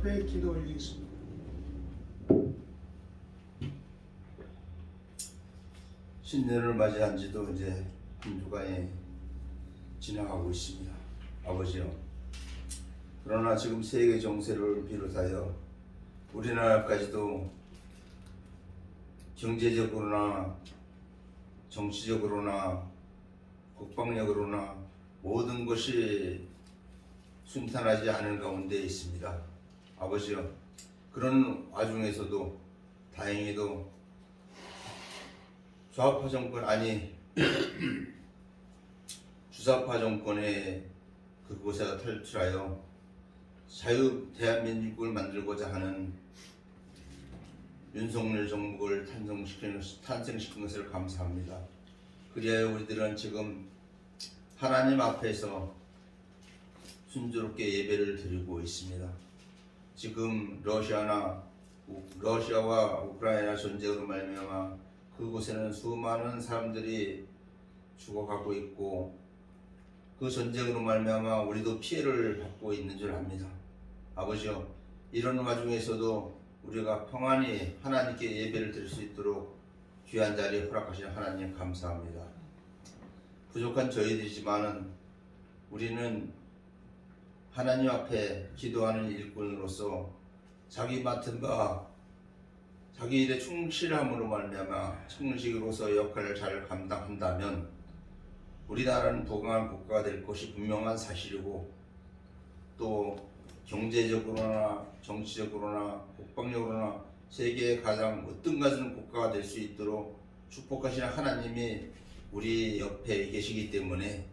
앞에 기도 올리겠습니다. 신년을 맞이한 지도 이제 한 주간이 지나가고 있습니다. 아버지요. 그러나 지금 세계 정세를 비롯하여 우리나라까지도 경제적으로나 정치적으로나 국방력으로나 모든 것이 순탄하지 않은 가운데 있습니다. 아버지요. 그런 와중에서도 다행히도 좌파 정권 아니 주사파 정권의 그곳에서 탈출하여 자유 대한민국을 만들고자 하는 윤석열 정부를 탄생시킨 것을 감사합니다. 그리하여 우리들은 지금 하나님 앞에서 순조롭게 예배를 드리고 있습니다. 지금 러시아와 우크라이나 전쟁으로 말미암아 그곳에는 수많은 사람들이 죽어가고 있고 그 전쟁으로 말미암아 우리도 피해를 받고 있는 줄 압니다. 아버지요, 이런 와중에서도 우리가 평안히 하나님께 예배를 드릴 수 있도록 귀한 자리에 허락하신 하나님 감사합니다. 부족한 저희들이지만은 우리는 하나님 앞에 기도하는 일꾼으로서 자기 맡은 바 자기 일에 충실함으로 말미암아 청식으로서 역할을 잘 감당한다면 우리나라는 부강한 국가가 될 것이 분명한 사실이고 또 경제적으로나 정치적으로나 국방력으로나 세계의 가장 으뜸가는 국가가 될 수 있도록 축복하시는 하나님이 우리 옆에 계시기 때문에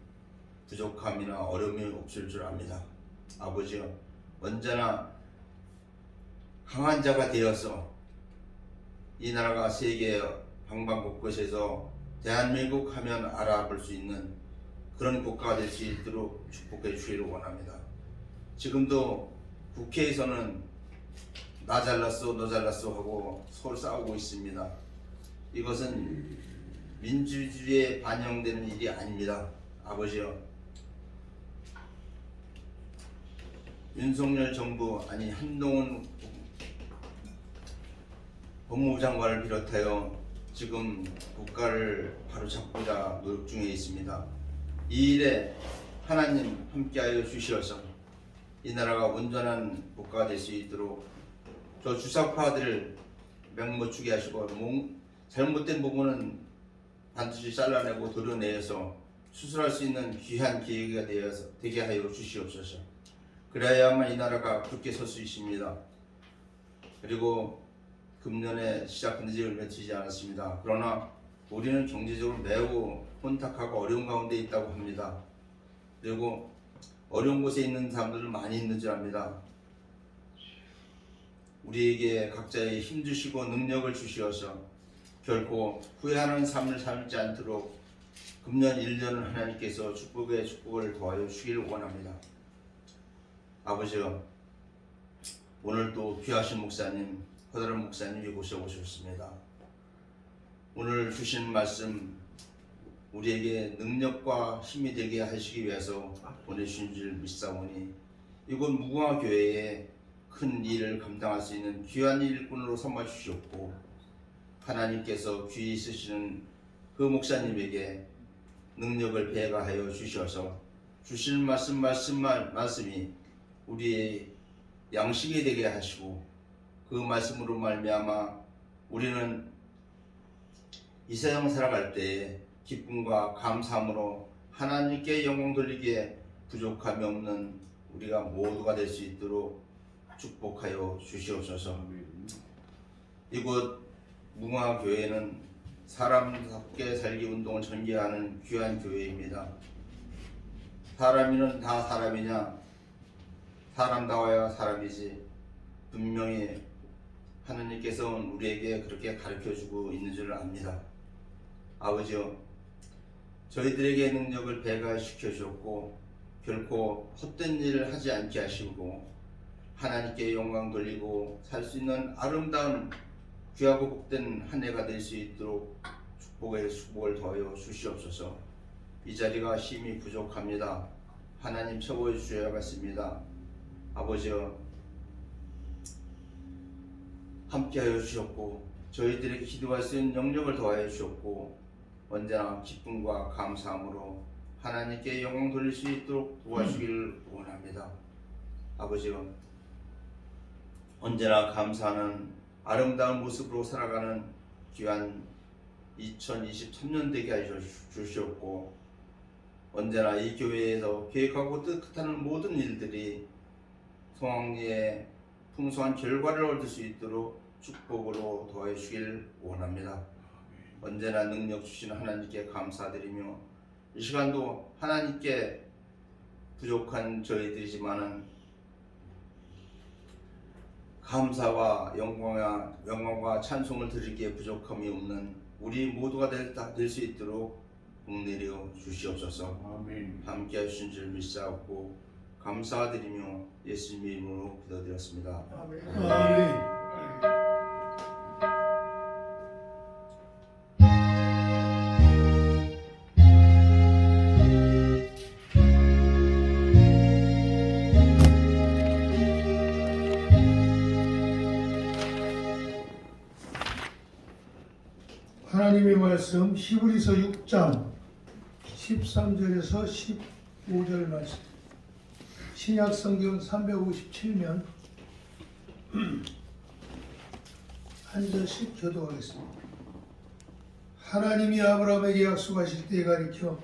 부족함이나 어려움이 없을 줄 압니다. 아버지요, 언제나 강한 자가 되어서 이 나라가 세계 방방곳곳에서 대한민국 하면 알아볼 수 있는 그런 국가가 될 수 있도록 축복해 주시기를 원합니다. 지금도 국회에서는 나 잘났어 너 잘났어 하고 서로 싸우고 있습니다. 이것은 민주주의에 반영되는 일이 아닙니다. 아버지요, 윤석열 정부 아니 한동훈 법무부 장관을 비롯하여 지금 국가를 바로잡고자 노력 중에 있습니다. 이 일에 하나님 함께하여 주시어서 이 나라가 온전한 국가가 될 수 있도록 저 주사파들을 맹못추게 하시고 잘못된 부분은 반드시 잘라내고 도려내어서 수술할 수 있는 귀한 기회가 되게 하여 주시옵소서. 그래야만 이 나라가 굳게 설 수 있습니다. 그리고 금년에 시작한 지 얼마 되지 않았습니다. 그러나 우리는 경제적으로 매우 혼탁하고 어려운 가운데 있다고 합니다. 그리고 어려운 곳에 있는 사람들은 많이 있는 줄 압니다. 우리에게 각자의 힘 주시고 능력을 주시어서 결코 후회하는 삶을 살지 않도록 금년 1년을 하나님께서 축복을 더하여 주시기를 원합니다. 아버지요, 오늘도 귀하신 목사님 허다른 목사님이 이곳에 오셨습니다. 오늘 주신 말씀 우리에게 능력과 힘이 되게 하시기 위해서 보내주신 줄 믿사오니 이곳 무궁화 교회에 큰 일을 감당할 수 있는 귀한 일꾼으로 삼아 주셨고 하나님께서 귀히 쓰시는 그 목사님에게 능력을 배가하여 주셔서 주시는 말씀이 우리의 양식이 되게 하시고 그 말씀으로 말미암아 우리는 이 세상 살아갈 때에 기쁨과 감사함으로 하나님께 영광 돌리기에 부족함이 없는 우리가 모두가 될 수 있도록 축복하여 주시옵소서. 이곳 무궁화교회는 사람답게 살기 운동을 전개하는 귀한 교회입니다. 사람이는 다 사람이냐? 사람다워야 사람이지. 분명히 하나님께서는 우리에게 그렇게 가르쳐주고 있는 줄 압니다. 아버지요, 저희들에게 능력을 배가시켜 주셨고 결코 헛된 일을 하지 않게 하시고 하나님께 영광 돌리고 살 수 있는 아름다운 귀하고 복된 한 해가 될 수 있도록 축복을 더하여 주시옵소서. 이 자리가 힘이 부족합니다. 하나님 채워 주셔야겠습니다. 아버지여, 함께하여 주셨고 저희들에게 기도할 수 있는 영역을 더하여 주셨고 언제나 기쁨과 감사함으로 하나님께 영광 돌릴 수 있도록 도와주기를 원합니다. 아버지요, 언제나 감사하는 아름다운 모습으로 살아가는 귀한 2023년 되게 하여 주시옵고 언제나 이 교회에서 계획하고 뜻하는 모든 일들이 성황리에 풍성한 결과를 얻을 수 있도록 축복으로 도와주시길 원합니다. 언제나 능력 주시는 하나님께 감사드리며 이 시간도 하나님께 부족한 저희들이지만은 감사와 영광과 찬송을 드리기에 부족함이 없는 우리 모두가 될 수 있도록 복내려 주시옵소서. 아멘. 함께 하신 줄 믿사옵고 감사드리며 예수님의 이름으로 기도드렸습니다. 아멘. 하나님의 말씀 히브리서 6장 13절에서 15절 말씀 신약 성경 357면 한 절씩 교도하겠습니다. 하나님이 아브라함에게 약속하실 때에 가리켜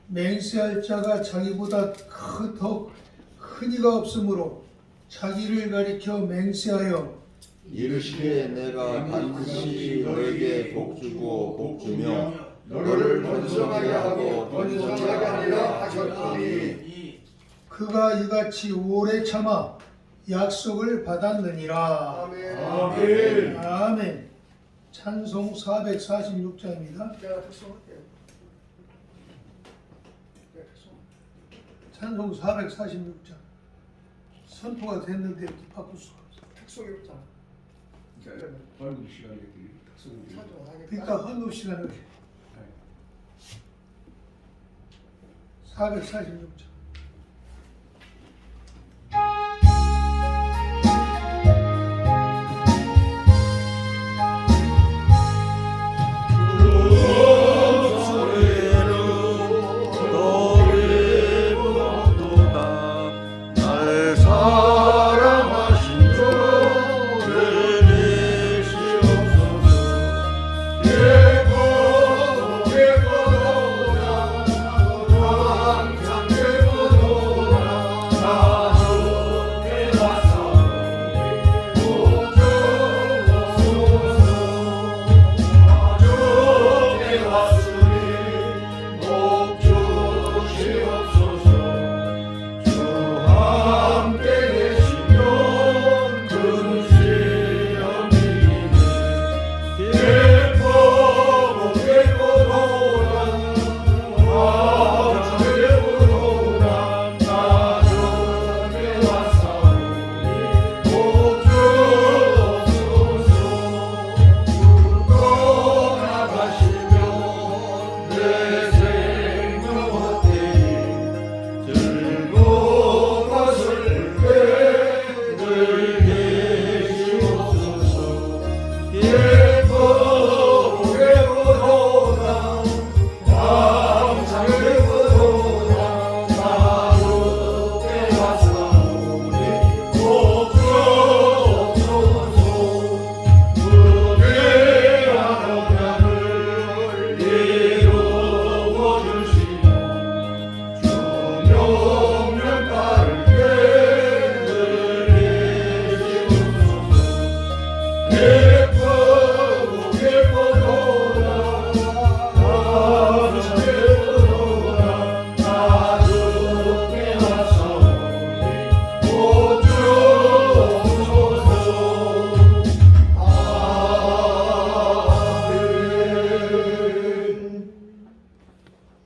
맹세할 자가 자기보다 더 큰 이가 없으므로 자기를 가리켜 맹세하여 이르시되 내가 반드시 너에게 복주고 복주며 너를 번성하게 하고 번성하게 하리라 하셨더니 그가 이같이 오래 참아 약속을 받았느니라. 아멘. 아멘. 찬송 446장입니다. 찬송 446장. 선포가 됐는데 바꿀 수가 없어. 특송이 없잖아. 벌금 시간이기 특성이. 그러니까 헌금 시간을 446장.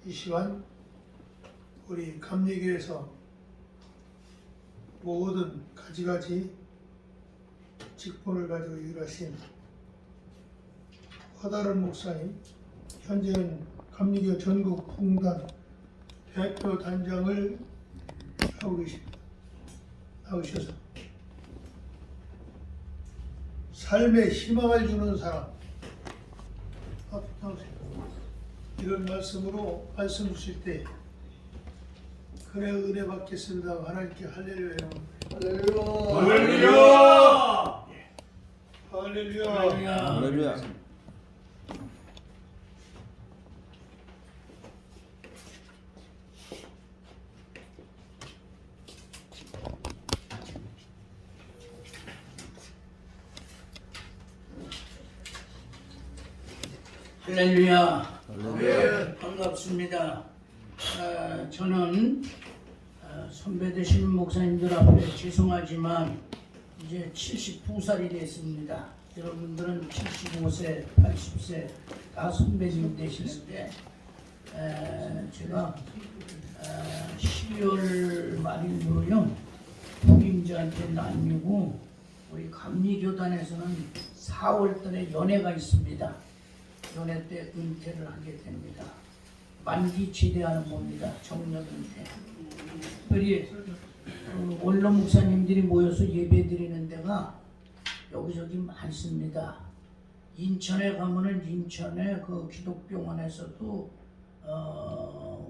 이 시간 우리 감리교에서 모든 가지가지 직분을 가지고 일하신 허다른 목사님, 현재는 감리교 전국 봉단 대표 단장을 하고 계십니다. 나오셔서 삶에 희망을 주는 사람. 나오세요. 이런 말씀으로 말씀 주실 때 그래 은혜 받겠습니다. 하나님께 할렐루야. 할렐루야. 할렐루야. 할렐루야. 할렐루야. 반갑습니다. 저는 선배 되신 목사님들 앞에 죄송하지만 이제 72살이 됐습니다. 여러분들은 75세, 80세 다 선배님 되시는데 제가 12월 말일로요 복임자한테 남기고 우리 감리교단에서는 4월달에 연회가 있습니다. 연회 때 은퇴를 하게 됩니다. 만기 제대하는 겁니다. 정년 은퇴. 특별히 원로 목사님들이 모여서 예배 드리는 데가 여기저기 많습니다. 인천에 가면은 인천의 그 기독병원에서도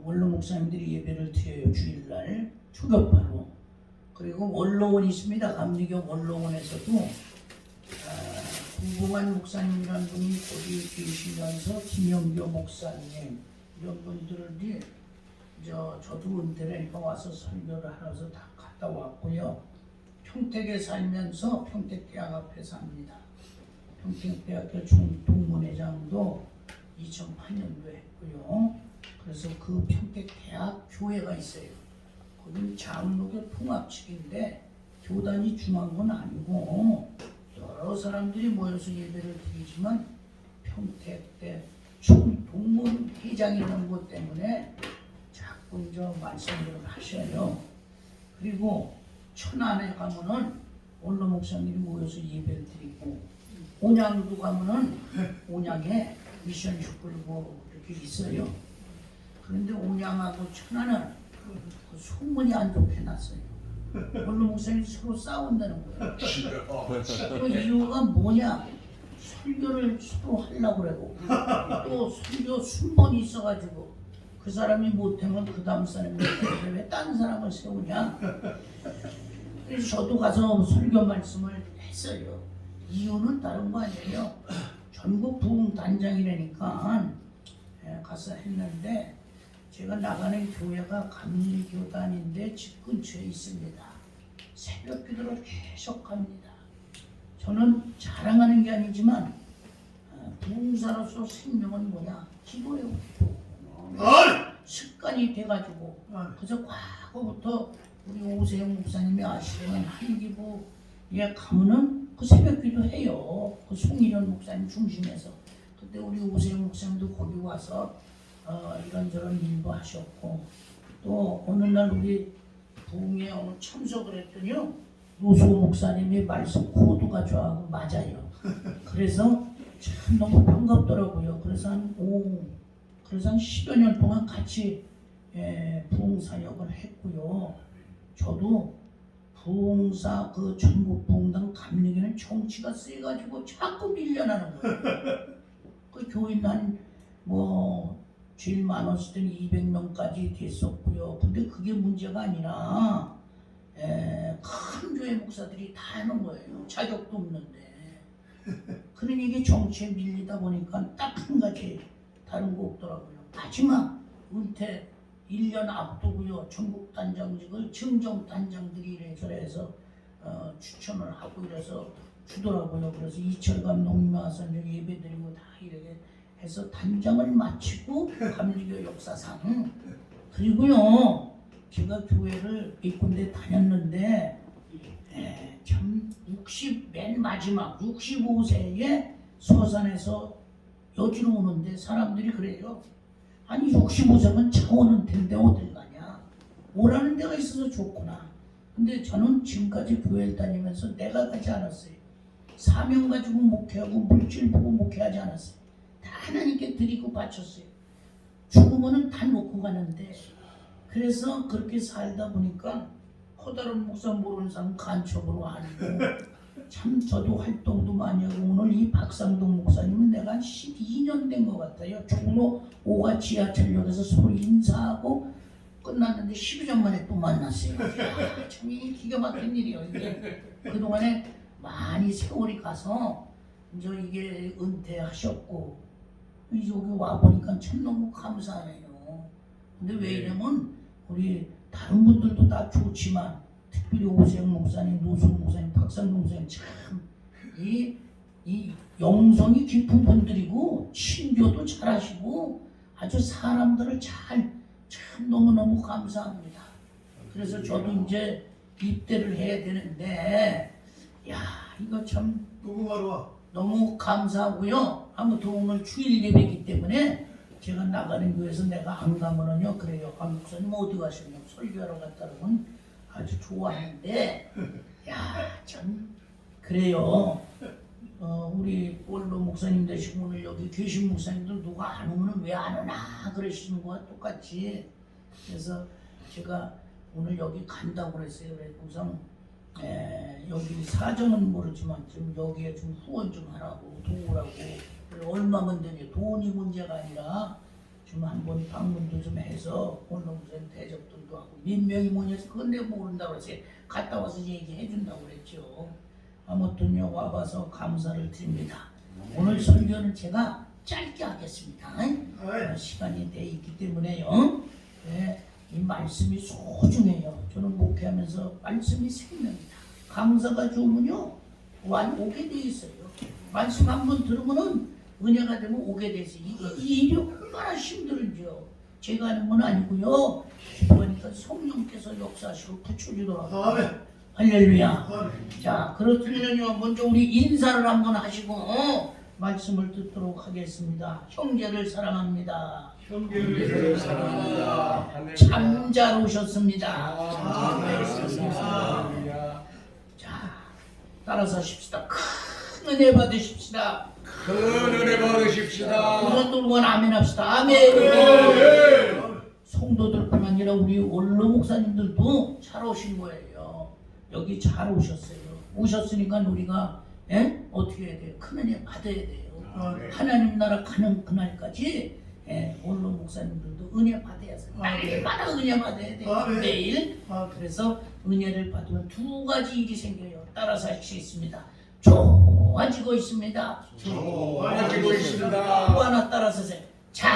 원로 목사님들이 예배를 드려요. 주일날 초격파로. 그리고 원로원 있습니다. 감리교 원로원에서도 구봉환 목사님이라는 분이 거기 계시면서 김영교 목사님 이런 분들이 저도 은퇴를 와서 설교를 하면서 다 갔다 왔고요. 평택에 살면서 평택대학 앞에 삽니다. 평택대학교 동문회장도 2008년도 했고요. 그래서 그 평택대학 교회가 있어요. 거기는 장로교 통합측인데 교단이 중요한 건 아니고 여러 사람들이 모여서 예배를 드리지만 평택대 총동문회장이라는 것 때문에 자꾸 말씀을 하셔요. 그리고 천안에 가면은 원로 목사님이 모여서 예배를 드리고 온양도 가면은 온양에 미션 슈플고 이렇게 있어요. 그런데 온양하고 천안은 그 소문이 안 좋게 났어요. 원로 목사님이 서로 싸운다는 거예요. 그 이유가 뭐냐? 설교를 서로 하려고 그러고 또 설교 순번이 있어가지고 그 사람이 못하면 그 다음 사람이 못하는데 왜 다른 사람을 세우냐? 그래서 저도 가서 설교 말씀을 했어요. 이유는 다른 거 아니에요. 전국 부흥 단장이라니까 가서 했는데 제가 나가는 교회가 감리교단인데 집 근처에 있습니다. 새벽 기도를 계속 합니다. 저는 자랑하는 게 아니지만 부흥사로서 생명은 뭐냐? 기도예요. 습관이 돼가지고 그래서 과거부터 우리 오세영 목사님이 아시는 한기부에 가면은 그 새벽 기도해요. 그 송일현 목사님 중심에서. 그때 우리 오세영 목사님도 거기 와서 이런저런 일도 하셨고 또 어느 날 우리 부흥에 참석을 했더니요 노수 목사님이 말씀 코드가 좋아하고 맞아요. 그래서 참 너무 반갑더라고요. 그래서 한 10여 년 동안 같이 부흥 사역을 했고요. 저도 부흥사 그 전국 부흥당 감리교는 정치가 세가지고 자꾸 밀려나는 거예요. 그 교인 한 제일 많았을 때는 200명까지 됐었고요. 근데 그게 문제가 아니라 큰 교회 목사들이 다 하는 거예요. 자격도 없는데. 그러니 이게 정치에 밀리다 보니까 딱 한 가지 다른 거 없더라고요. 마지막 은퇴 1년 앞두고요. 전국 단장직을 증정 단장들이 이래서 추천을 하고 이래서 주더라고요. 그래서 이철 감독님이 와서 예배 드리고 다 이렇게 해서 단장을 마치고 감리교 역사상 그리고요 제가 교회를 몇 군데 다녔는데 참 맨 마지막 65세에 서산에서 여주로 오는데 사람들이 그래요. 아니 65세면 차 오는 텐데 어딜 가냐. 오라는 데가 있어서 좋구나. 근데 저는 지금까지 교회를 다니면서 내가 가지 않았어요. 사명 가지고 목회하고 물질 보고 목회하지 않았어요. 다 하나님께 드리고 바쳤어요. 죽으면은 다 놓고 가는데 그래서 그렇게 살다 보니까 커다란 목사 모르는 사람 간첩으로 아니고 참 저도 활동도 많이 하고 오늘 이 박상동 목사님은 내가 한 12년 된 것 같아요. 종로 5가 지하철역에서 서로 인사하고 끝났는데 12년 만에 또 만났어요. 야, 참 이게 기가 막힌 일이에요. 이게 그동안에 많이 세월이 가서 이제 이게 은퇴하셨고 이제 여기 와보니까 참 너무 감사하네요. 근데 왜 이러면 우리 다른 분들도 다 좋지만 특별히 오세영 목사님, 노숙 목사님, 박상동 목사님 참 이 영성이 깊은 분들이고 친교도 잘하시고 아주 사람들을 참 너무너무 감사합니다. 그래서 저도 이제 입대를 해야 되는데 야 이거 참 녹음하러 와. 너무 감사하고요. 아무튼 오늘 주일 예배이기 때문에 제가 나가는 교회에서 내가 안 가면은요 그래요. 아 목사님 어디 가시냐고 설교하러 갔다 그러면 아주 좋아하는데 야 참 그래요. 우리 원로 목사님 되시고 오늘 여기 계신 목사님들 누가 안 오면 왜 안 오나 그러시는 거와 똑같이 그래서 제가 오늘 여기 간다고 그랬어요. 그래서 여기 사정은 모르지만 좀 여기에 좀 후원 좀 하라고 도우라고 얼마면 되냐 돈이 문제가 아니라 좀 한번 방문도 좀 해서 원로 목사님 대접들도 하고 몇 명이 뭐냐서 그건 내가 모른다고 그랬어요. 갔다 와서 얘기해 준다고 그랬죠. 아무튼요 와봐서 감사를 드립니다. 오늘 설교는 제가 짧게 하겠습니다. 시간이 돼 있기 때문에요. 네, 이 말씀이 소중해요. 저는 목회하면서 말씀이 생명이다. 강사가 좋으면요 오게 돼 있어요. 말씀 한번 들으면은 은혜가 되면 오게 돼 있어요. 이 일이 얼마나 힘들은지요. 제가 하는 건 아니고요. 기도하니까 성령께서 역사하시고 붙여주더라고요. 아멘. 할렐루야. 아멘. 자, 그렇다면요, 먼저 우리 인사를 한번 하시고 말씀을 듣도록 하겠습니다. 형제를 사랑합니다. 형제를 사랑합니다. 참 잘 오셨습니다. 자, 따라서 하십시다. 큰 은혜 받으십시다. 큰 은혜 받으십시다. 우선 누르고 아멘 합시다. 아멘. 성도들뿐 아니라 우리 원로 목사님들도 잘 오신 거예요. 여기 잘 오셨어요. 오셨으니까 우리가 어떻게 해야 돼요? 큰 은혜 받아야 돼요. 하나님 나라 가는 그날까지 원로 목사님들도 은혜 받아야 돼요. 날마다 은혜 받아야 돼요. 매일. 그래서 은혜를 받으면 두 가지 일이 생겨요. 따라서 하시겠습니다. 좋아지고 있습니다. 좋아지고 있습니다. 또 하나 따라서 하세요. 잘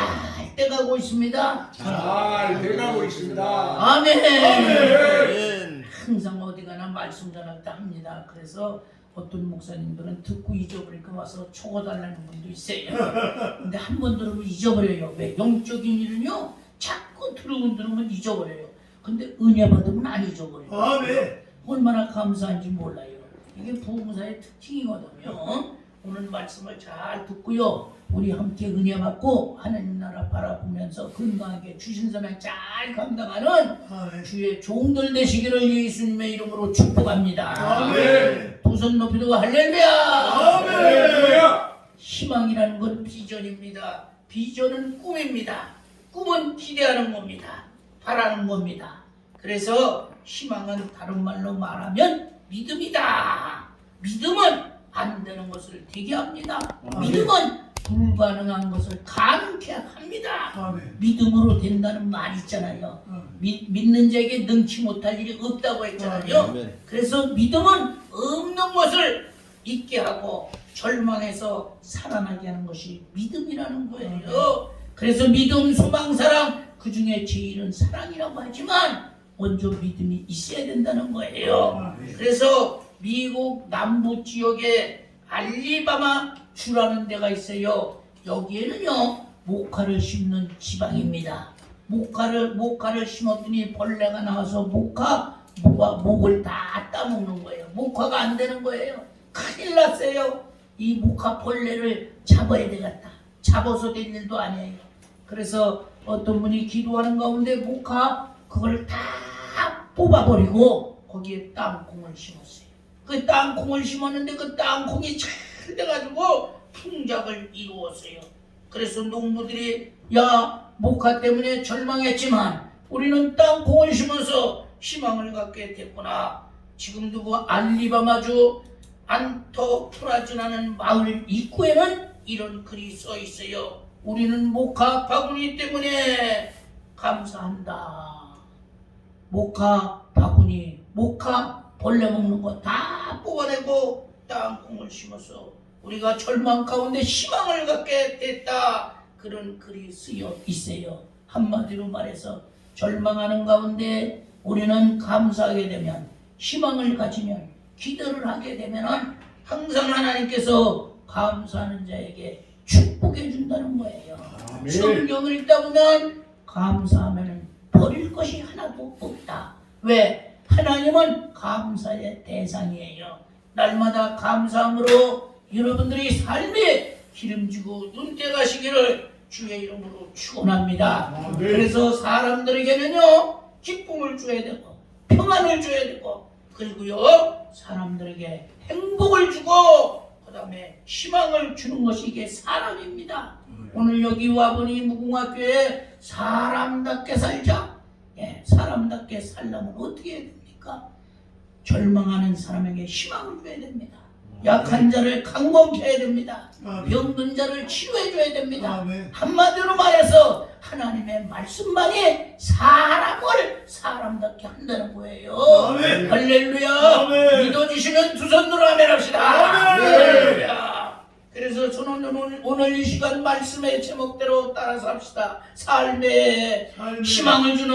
돼가고 있습니다. 잘 돼가고 있습니다. 아멘. 항상 어디 가나 말씀 전할 때 합니다. 그래서 어떤 목사님들은 듣고 잊어버리니까 와서 적어달라는 분도 있어요. 근데 한 번 들으면 잊어버려요. 왜? 영적인 일은요 자꾸 들으면 잊어버려요. 근데 은혜 받으면 안 잊어버려요. 아멘. 얼마나 감사한지 몰라요. 이게 부흥사의 특징이거든요. 오늘 말씀을 잘 듣고요. 우리 함께 은혜 받고 하나님 나라 바라보면서 건강하게 주신선을 잘 감당하는 아멘. 주의 종들 되시기를 예수님의 이름으로 축복합니다. 아멘. 두 손 높이 들고 할렐루야. 할렐루야. 희망이라는 건 비전입니다. 비전은 꿈입니다. 꿈은 기대하는 겁니다. 바라는 겁니다. 그래서 희망은 다른 말로 말하면 믿음이다. 믿음은 안 되는 것을 되게 합니다. 믿음은 불가능한 것을 가능케 합니다. 아멘. 믿음으로 된다는 말 있잖아요. 믿는 자에게 능치 못할 일이 없다고 했잖아요. 그래서 믿음은 없는 것을 있게 하고 절망해서 살아나게 하는 것이 믿음이라는 거예요. 그래서 믿음, 소망, 사랑 그 중에 제일은 사랑이라고 하지만 먼저 믿음이 있어야 된다는 거예요. 그래서 미국 남부 지역에 알리바마 주라는 데가 있어요. 여기에는요 모카를 심는 지방입니다. 모카를 심었더니 벌레가 나와서 목을 다 따먹는 거예요. 모카가 안 되는 거예요. 큰일 났어요. 이 모카 벌레를 잡아야 되겠다. 잡아서 될 일도 아니에요. 그래서 어떤 분이 기도하는 가운데 모카 그걸 다 뽑아버리고 거기에 땅콩을 심었어요. 그 땅콩을 심었는데 그 땅콩이 잘 돼가지고 풍작을 이루었어요. 그래서 농부들이 야 모카 때문에 절망했지만 우리는 땅콩을 심어서 희망을 갖게 됐구나. 지금도 그 알리바마주 안터 프라지라는 마을 입구에는 이런 글이 써 있어요. 우리는 모카 바구니 때문에 감사한다. 모카 바구니, 모카 벌레 먹는 거 다 뽑아내고 땅콩을 심어서 우리가 절망 가운데 희망을 갖게 됐다. 그런 글이 쓰여 있어요. 한마디로 말해서 절망하는 가운데 우리는 감사하게 되면, 희망을 가지면, 기도를 하게 되면 항상 하나님께서 감사하는 자에게 축복해 준다는 거예요. 성경을 읽다 보면 감사하면 버릴 것이 하나도 없다. 왜? 하나님은 감사의 대상이에요. 날마다 감사함으로 여러분들이 삶에 기름지고 눈대 가시기를 주의 이름으로 축원합니다. 그래서 사람들에게는요 기쁨을 줘야 되고 평안을 줘야 되고, 그리고요 사람들에게 행복을 주고 그 다음에 희망을 주는 것이 이게 사람입니다. 오늘 여기 와보니 무궁화교회에 사람답게 살자. 사람답게 살려면 어떻게 해야 됩니까? 절망하는 사람에게 희망을 줘야 됩니다. 약한 자를 강건케 해야 됩니다. 병든 자를 치료해 줘야 됩니다. 한마디로 말해서 하나님의 말씀만이 사람을 사람답게 한다는 거예요. 할렐루야. 믿어주시는 두 손으로 아멘 합시다. 할렐루야. 그래서 저는 오늘 이 시간 말씀의 제목대로 따라서 합시다. 삶에 희망을 주는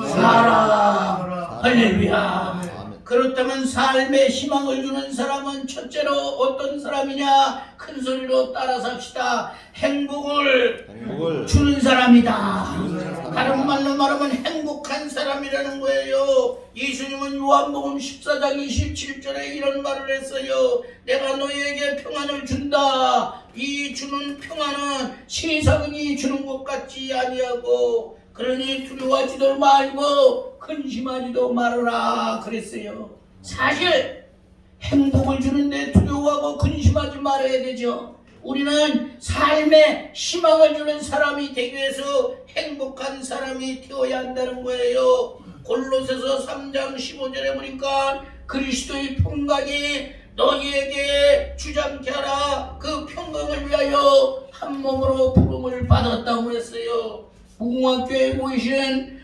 사람. 할렐루야. 그렇다면 삶에 희망을 주는 사람은 첫째로 어떤 사람이냐? 큰 소리로 따라서 합시다. 행복을 주는 사람이다. 다른 말로 말하면 행복한 사람이라는 거예요. 예수님은 요한복음 14장 27절에 이런 말을 했어요. 내가 너희에게 평안을 준다. 이 주는 평안은 세상이 주는 것 같지 아니하고, 그러니 두려워하지도 말고 근심하지도 말아라 그랬어요. 사실 행복을 주는데 두려워하고 근심하지 말아야 되죠. 우리는 삶에 희망을 주는 사람이 되기 위해서 행복한 사람이 되어야 한다는 거예요. 골로새서 3장 15절에 보니까 그리스도의 평강이 너희에게 주장케 하라. 그 평강을 위하여 한 몸으로 부름을 받았다고 그랬어요. 무궁화교회에 모이신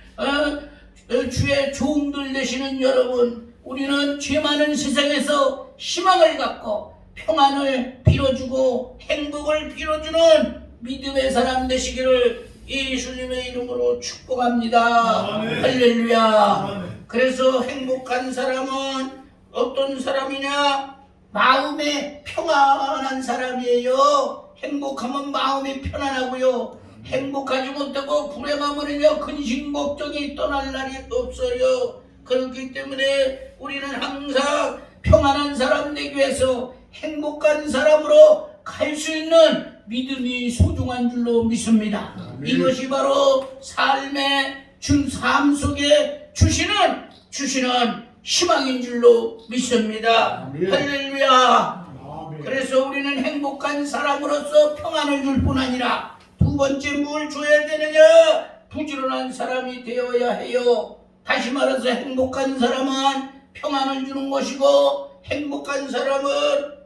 주의 종들 되시는 여러분, 우리는 죄 많은 세상에서 희망을 갖고 평안을 빌어주고 행복을 빌어주는 믿음의 사람 되시기를 예수님의 이름으로 축복합니다. 할렐루야. 그래서 행복한 사람은 어떤 사람이냐? 마음에 평안한 사람이에요. 행복하면 마음이 편안하고요. 행복하지 못하고 불행하면요 근심 걱정이 떠날 날이 없어요. 그렇기 때문에 우리는 항상 평안한 사람 되기 위해서 행복한 사람으로 갈 수 있는 믿음이 소중한 줄로 믿습니다. 이것이 바로 삶의 삶 속에 주시는 희망인 줄로 믿습니다. 할렐루야. 그래서 우리는 행복한 사람으로서 평안을 줄 뿐 아니라 두 번째 뭘 줘야 되느냐? 부지런한 사람이 되어야 해요. 다시 말해서 행복한 사람은 평안을 주는 것이고, 행복한 사람은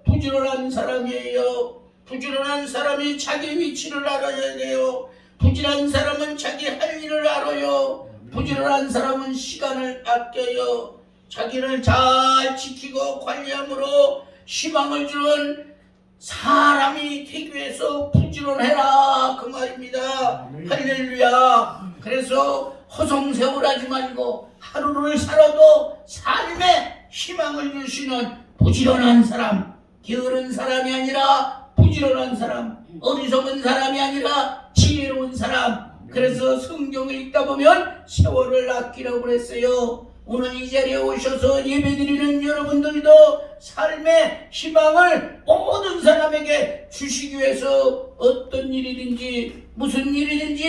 부지런한 사람이에요. 부지런한 사람이 자기 위치를 알아야 돼요. 부지런한 사람은 자기 할 일을 알아요. 부지런한 사람은 시간을 아껴요. 자기를 잘 지키고 관리함으로 희망을 주는 사람이 되기 위해서 부지런해라 그 말입니다. 할렐루야. 그래서 허송세월하지 말고 하루를 살아도 삶에 희망을 주시는 부지런한 사람, 게으른 사람이 아니라 부지런한 사람, 어리석은 사람이 아니라 지혜로운 사람. 그래서 성경을 읽다 보면 세월을 아끼라고 그랬어요. 오늘 이 자리에 오셔서 예배드리는 여러분들도 삶의 희망을 모든 사람에게 주시기 위해서 어떤 일이든지 무슨 일이든지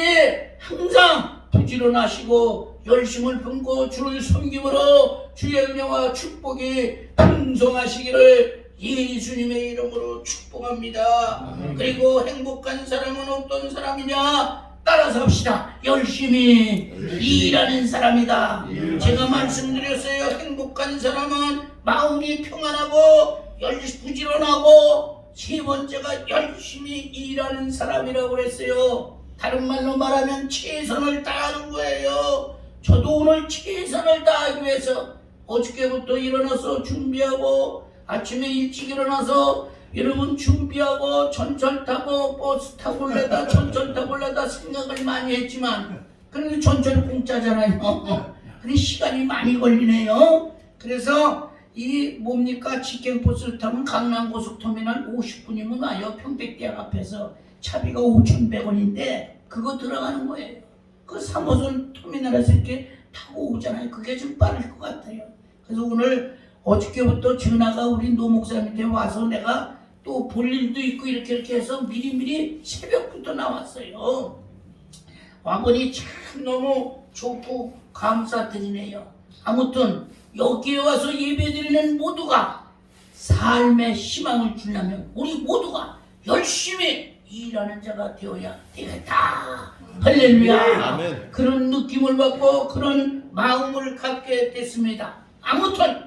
항상 부지런하시고 열심을 품고 주를 섬김으로 주의 은혜와 축복이 풍성하시기를 예수님의 이름으로 축복합니다. 그리고 행복한 사람은 어떤 사람이냐? 따라서 합시다. 열심히 일하는 사람이다. 제가 말씀드렸어요. 행복한 사람은 마음이 평안하고 부지런하고 세 번째가 열심히 일하는 사람이라고 그랬어요. 다른 말로 말하면 최선을 다하는 거예요. 저도 오늘 최선을 다하기 위해서 어저께부터 일어나서 준비하고 아침에 일찍 일어나서 여러분 준비하고 전철 타고 버스 타고 올래다 전철 타고 올래다 생각을 많이 했지만 그런데 전철 공짜잖아요. 근데 시간이 많이 걸리네요. 그래서 이 뭡니까 직행버스를 타면 강남고속터미널 50분이면 와요. 평택대학 앞에서 차비가 5,100원인데 그거 들어가는 거예요. 그 3호선 터미널에서 이렇게 타고 오잖아요. 그게 좀 빠를 것 같아요. 그래서 오늘 어저께부터 전화가 우리 노 목사님한테 와서 내가 또 볼 일도 있고 이렇게 해서 미리미리 새벽부터 나왔어요. 와보니 참 너무 좋고 감사드리네요. 아무튼 여기에 와서 예배드리는 모두가 삶의 희망을 주려면 우리 모두가 열심히 일하는 자가 되어야 되겠다. 할렐루야. 아멘. 그런 느낌을 받고 그런 마음을 갖게 됐습니다. 아무튼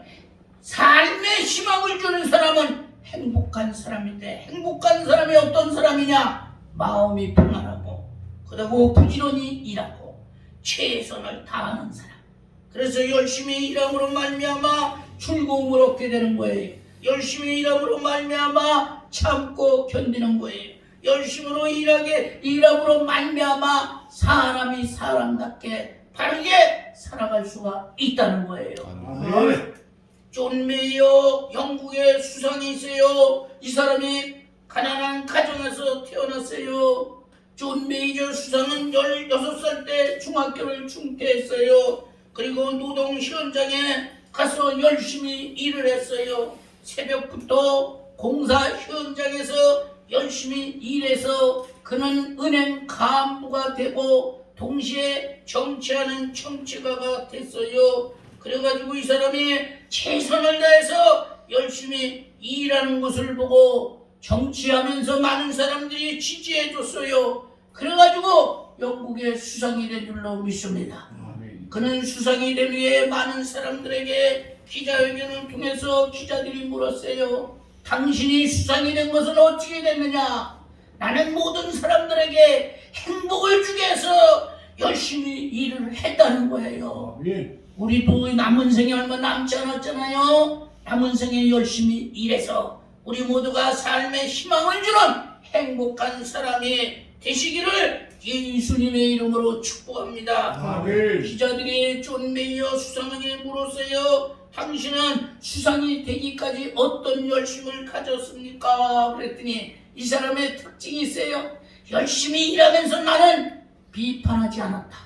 삶의 희망을 주는 사람은 행복한 사람인데 행복한 사람이 어떤 사람이냐? 마음이 평안하고 그리고 부지런히 일하고 최선을 다하는 사람. 그래서 열심히 일함으로 말미암아 즐거움을 얻게 되는 거예요. 열심히 일함으로 말미암아 참고 견디는 거예요. 열심으로 일함으로 말미암아 사람이 사람답게 바르게 살아갈 수가 있다는 거예요. 아멘. 존 메이어 영국의 수상이세요. 이 사람이 가난한 가정에서 태어났어요. 존 메이저 수상은 16살 때 중학교를 중퇴했어요. 그리고 노동 현장에 가서 열심히 일을 했어요. 새벽부터 공사 현장에서 열심히 일해서 그는 은행 간부가 되고 동시에 정치하는 정치가가 됐어요. 그래가지고 이 사람이 최선을 다해서 열심히 일하는 것을 보고 정치하면서 많은 사람들이 지지해줬어요. 그래가지고 영국의 수상이 된 줄로 믿습니다. 그는 수상이 된 후에 많은 사람들에게 기자회견을 통해서 기자들이 물었어요. 당신이 수상이 된 것은 어떻게 됐느냐? 나는 모든 사람들에게 행복을 주기 위해서 열심히 일을 했다는 거예요. 아멘. 우리도 남은 생에 얼마 남지 않았잖아요. 남은 생에 열심히 일해서 우리 모두가 삶의 희망을 주는 행복한 사람이 되시기를 예수님의 이름으로 축복합니다. 아멘. 기자들이 존 메이어 수상에게 물었어요. 당신은 수상이 되기까지 어떤 열심을 가졌습니까? 그랬더니 이 사람의 특징이 있어요. 열심히 일하면서 나는 비판하지 않았다.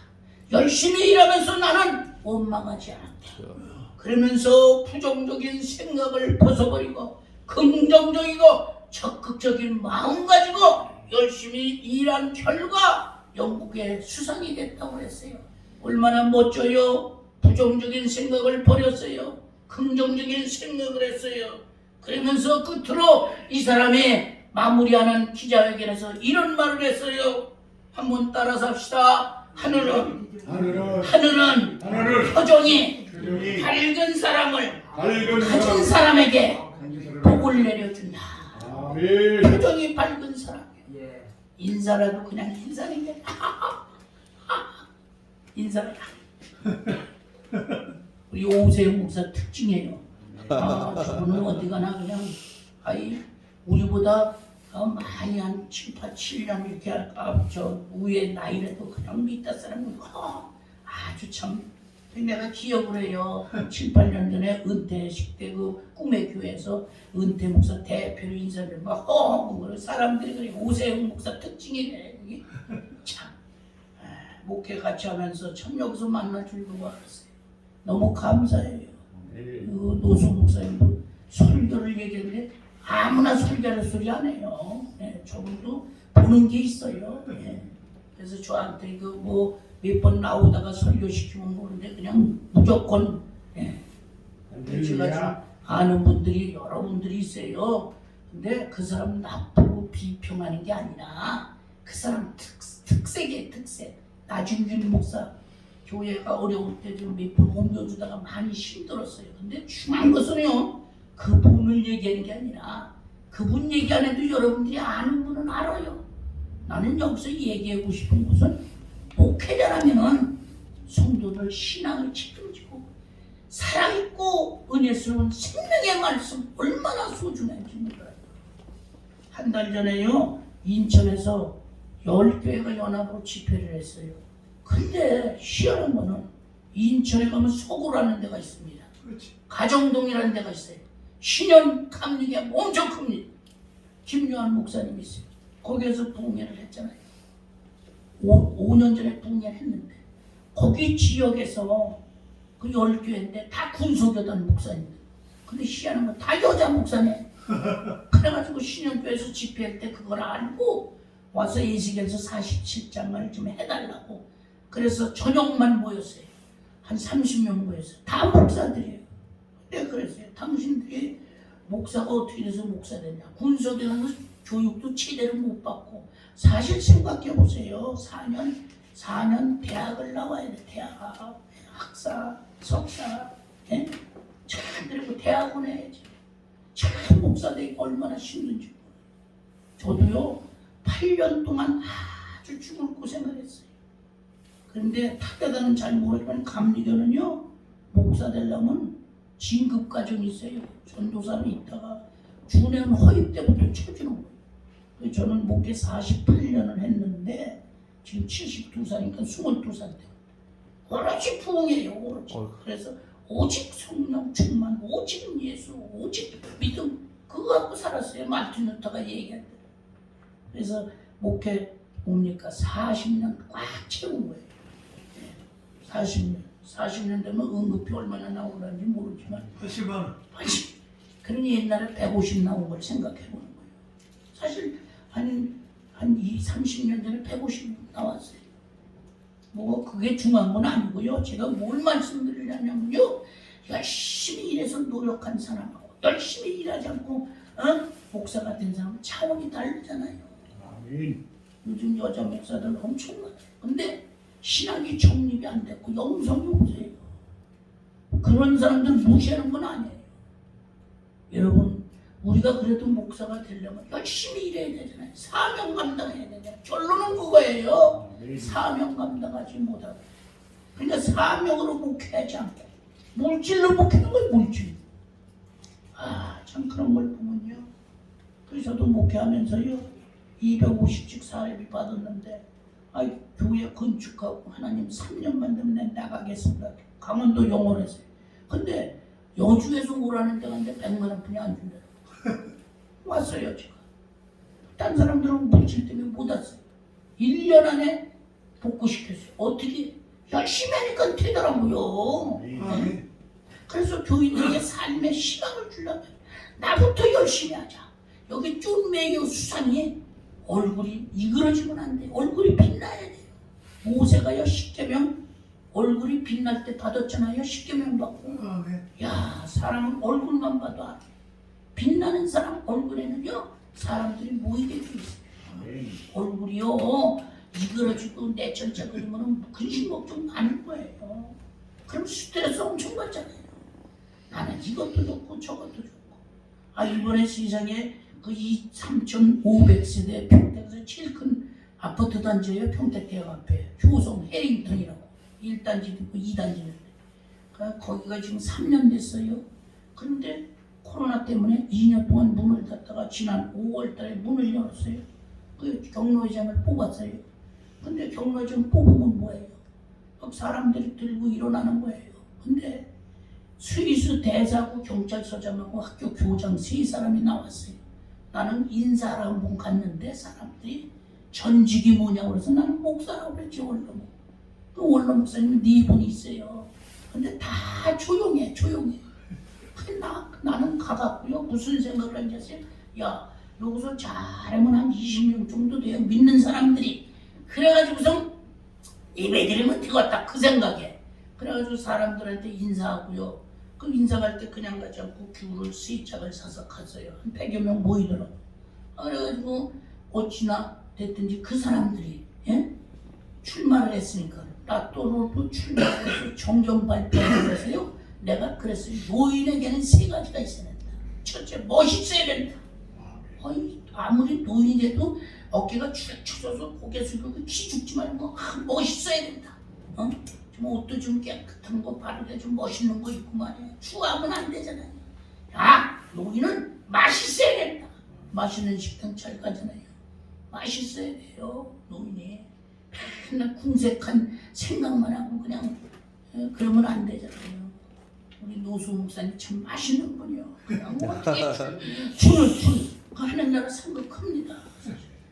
열심히 일하면서 나는 원망하지 않았다. 그러면서 부정적인 생각을 벗어버리고 긍정적이고 적극적인 마음 가지고 열심히 일한 결과 영국의 수상이 됐다고 했어요. 얼마나 멋져요. 부정적인 생각을 버렸어요. 긍정적인 생각을 했어요. 그러면서 끝으로 이 사람이 마무리하는 기자회견에서 이런 말을 했어요. 한번 따라서 합시다. 하늘은 표정이 밝은 사람을 가진 사람에게 복을 내려준다. 아멘. 표정이 밝은 사람. 인사라도 그냥 인사는 게 인사라. 우리 오세영 목사 특징이에요. 저분은 어디 가나 그냥 우리보다 많이 한 7, 8, 7년 이렇게 저 위에 나이라도 그냥 밑에 사람은 아주 참 내가 기억을 해요. 7, 8년 전에 은퇴식 때 그 꿈의 교회에서 은퇴 목사 대표로 인사를 막 사람들이 그래 오세영 목사 특징이네. 그게 참 목회 같이 하면서 참 여기서 만날 줄도 알았어요. 너무 감사해요. 그 노수 목사님도 설교를 얘기했는데 아무나 설교할 소리 안 해요. 저분도 보는 게 있어요. 그래서 저한테 그 뭐 몇 번 나오다가 설교시키면 모르는데 그냥 무조건 제가 좀 아는 분들이 여러분들이 있어요. 근데 그 사람 나쁘고 비평하는 게 아니라 그 사람 특색이에요. 특색. 나중균 목사 교회가 어려울 때 좀 몇 번 옮겨주다가 많이 힘들었어요. 근데 중요한 것은요. 그분을 얘기하는 게 아니라 그분 얘기 안 해도 여러분들이 아는 분은 알아요. 나는 여기서 얘기하고 싶은 것은 목회자라면은 성도들 신앙을 책임지고 살아있고 은혜스러운 생명의 말씀 얼마나 소중한지 몰라요. 한 달 전에요 인천에서 10교회가 연합으로 집회를 했어요. 근데 희한한 거는 인천에 가면 서구라는 데가 있습니다. 그렇지. 가정동이라는 데가 있어요. 신현 감리교가 엄청 큽니다. 김요한 목사님이 있어요. 거기에서 부흥회를 했잖아요. 5년 전에 부흥회를 했는데 거기 지역에서 그 10교회인데 다 군소교단 목사님들. 근데 희한한 건 다 여자 목사네. 그래가지고 신현교회에서 집회할 때 그걸 알고 와서 예식에서 47장을 좀 해달라고. 그래서 저녁만 모였어요. 한 30명 모였어요. 다 목사들이에요. 내가 그랬어요. 당신들이 목사가 어떻게 돼서 목사 되냐. 군소교단은 교육도 제대로 못 받고. 사실 생각해보세요. 4년 대학을 나와야 돼. 대학, 학사, 석사. 예? 참, 그리고 대학원 해야지. 참 목사 되기 얼마나 힘든지. 저도요 8년 동안 아주 죽을 고생을 했어요. 그런데 탁대단은 잘 모르지만 감리교는요 목사 되려면 진급 과정이 있어요. 전도사는 있다가 준회원 허입 때부터 쳐주는 거예요. 그래서 저는 목회 48년을 했는데 지금 72살이니까 22살 때 오로지 부흥이에요. 오로지. 그래서 오직 성령 충만, 오직 예수, 오직 믿음 그거 갖고 살았어요. 말틴 루터가 얘기할 때. 그래서 목회 뭡니까 40년 꽉 채운 거예요. 40년 되면 응급비 얼마나 나오는지 모르지만 80만 원. 80. 그러니 옛날에 150 나온 걸 생각해 보는 거예요. 사실 한 30년 전에 150 나왔어요. 뭐 그게 중요한 건 아니고요. 제가 뭘 말씀드리려면요. 열심히 일해서 노력한 사람하고 열심히 일하지 않고 목사가 된 사람은 차원이 다르잖아요. 아멘. 요즘 여자 목사들 엄청 많아요. 근데 신학이 정립이 안 됐고 영성이 없어요. 그런 사람들 무시하는 건 아니에요. 여러분 우리가 그래도 목사가 되려면 열심히 일해야 되잖아요. 사명 감당해야 되잖아요. 결론은 그거예요. 사명 감당하지 못하고. 그러니까 사명으로 목회하지 않고 물질로 목회하는 건 물질. 참 그런 걸 보면요. 그래서 저도 목회하면서요 250씩 사례비 받았는데 교회 건축하고 하나님 3년만 되면 내가 나가겠습니다. 강원도 영월에서요. 근데 여주에서 오라는 데가 있는데 100만 원뿐이 안 준대요. 왔어요 제가. 딴 사람들은 물질 때문에 못 왔어요. 1년 안에 복구시켰어요. 어떻게? 열심히 하니까 되더라고요. 아멘. 그래서 교인에게 삶의 희망을 주려면 나부터 열심히 하자. 여기 쫀매교 수상이 얼굴이 이그러지면 안 돼. 얼굴이 빛나야 돼요. 모세가요 10계명 얼굴이 빛날 때 받았잖아요. 10계명 받고. 아멘. 야 사람은 얼굴만 봐도 알아. 빛나는 사람 얼굴에는요 사람들이 모이게 돼 있어요. 아멘. 얼굴이요 이그러지고 내천적이면 근심 걱정 많을 거예요. 그럼 스트레스 엄청 받잖아요. 나는 이것도 좋고 저것도 좋고. 이번에 세상에 그 3,500세대 평택에서 제일 큰 아파트 단지예요. 평택대학 앞에 효성 해링턴이라고 1단지도 있고 2단지도 있고. 거기가 지금 3년 됐어요. 그런데 코로나 때문에 2년 동안 문을 닫다가 지난 5월 달에 문을 열었어요. 그 경로회장을 뽑았어요. 근데 경로회장 뽑으면 뭐예요? 막 사람들이 들고 일어나는 거예요. 근데 스위스 대사하고 경찰서장하고 학교 교장 3사람이 나왔어요. 나는 인사하러 한번 갔는데 사람들이 전직이 뭐냐고 그래서 나는 목사라고 그랬지 원로목. 그 원로 목사님 4분이 있어요. 근데 다 조용해. 나는 가봤고요. 무슨 생각을 하냐면 야 여기서 잘하면 한 20명 정도 돼요. 믿는 사람들이. 그래가지고서 예배드리면 되겠다 그 생각에. 그래가지고 사람들한테 인사하고요. 그 인사할 때 그냥 가지 않고 귤을 3짝을 사서 갔어요. 한 100여 명 모이더라고요. 그래가지고 어찌나 됐든지 그 사람들이 출마를 했으니까 라또로도 출마를 해서 정정 발표를 해서요. 내가 그랬어요. 노인에게는 3가지가 있어야 된다. 첫째 멋있어야 된다. 아무리 노인이 돼도 어깨가 쭉 쳐져서 고개 숙이고 키 죽지 말고 멋있어야 된다. 좀 옷도 좀 깨끗한 거 바르게 좀 멋있는 거 입고 말이야. 추하면 안 되잖아요. 야, 노인은 맛있어야 된다. 맛있는 식당 잘 가잖아요. 맛있어야 돼요, 노인이. 맨날 궁색한 생각만 하고 그냥 그러면 안 되잖아요. 우리 노수 목사님 참 맛있는 분이요. 그냥 어떻게 춘 하는 나라 생각합니다.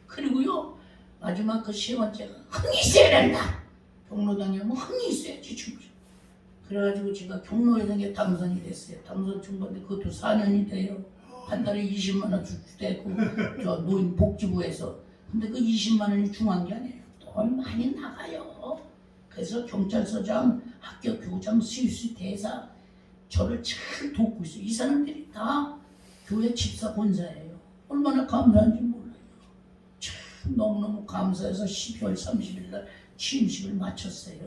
그리고요 마지막 그 세 번째가 흥이 있어야 된다. 경로당에 하면 흥이 있어야지 춤추. 그래가지고 제가 경로회장에 당선이 됐어요. 당선 중반에 그것도 4년이 돼요. 한 달에 20만 원 주되고 저 노인 복지부에서. 근데 그 20만 원이 중요한 게 아니에요. 돈 많이 나가요. 그래서 경찰서장, 학교 교장, 수유수 대사 저를 잘 돕고 있어요. 이 사람들이 다 교회 집사 권사예요. 얼마나 감사한지 몰라요. 참 너무너무 감사해서 12월 30일 날 취임식을 마쳤어요.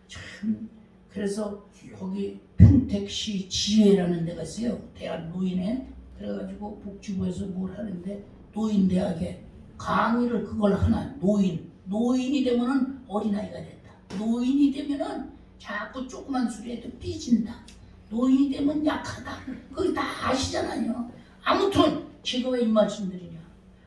참 그래서 거기 평택시 지혜라는 데가 있어요. 대한 노인회. 그래가지고 복지부에서 뭘 하는데 노인대학에 강의를 그걸 하나. 노인이 되면은 어린아이가 된다. 노인이 되면은 자꾸 조그만 소리에도 삐진다. 노인이 되면 약하다. 그거 다 아시잖아요. 아무튼 제가 왜 이 말씀드리냐.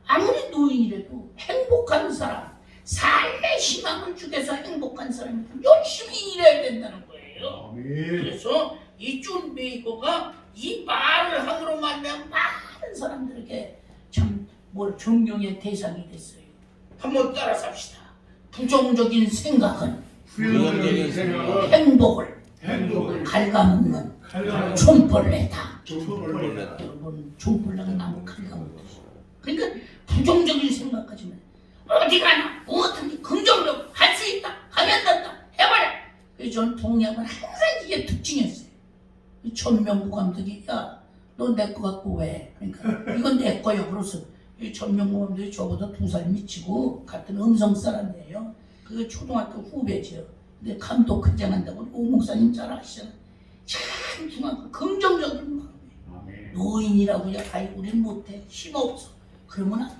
아무리 노인이라도 행복한 사람, 삶의 희망을 주기 위해서 행복한 사람이 열심히 일해야 된다는 거예요. 아멘. 그래서 이 존 베이커가 이 말을 함으로 말하면 많은 사람들에게 참 존경의 대상이 됐어요. 한번 따라 삽시다. 부정적인 생각은 부정적인 생각은 행복을 행복을 갉아먹는 갉아먹는 촌벌레다. 촌벌레다. 여러분 촌벌레가 나무 갉아먹듯이. 그러니까 부정적인 생각하지 마. 어디 가나 뭐든지 긍정적 할 수 있다. 하면 된다. 해봐라. 그래서 저는 동양은 항상 이게 특징이었어요. 전명구 감독이 야 너 내 거 갖고 왜? 그러니까 이건 내 거요. 그래서 이 전명구 감독이 저보다 2살 미치고 같은 음성 사람이에요. 그 초등학교 후배죠. 근데 감독 회장한다고 오 목사님 잘 아시잖아요. 참 중요한 긍정적인 마음이에요. 아멘. 노인이라고 야 아이 우린 못해 힘없어. 그러면 안 돼요.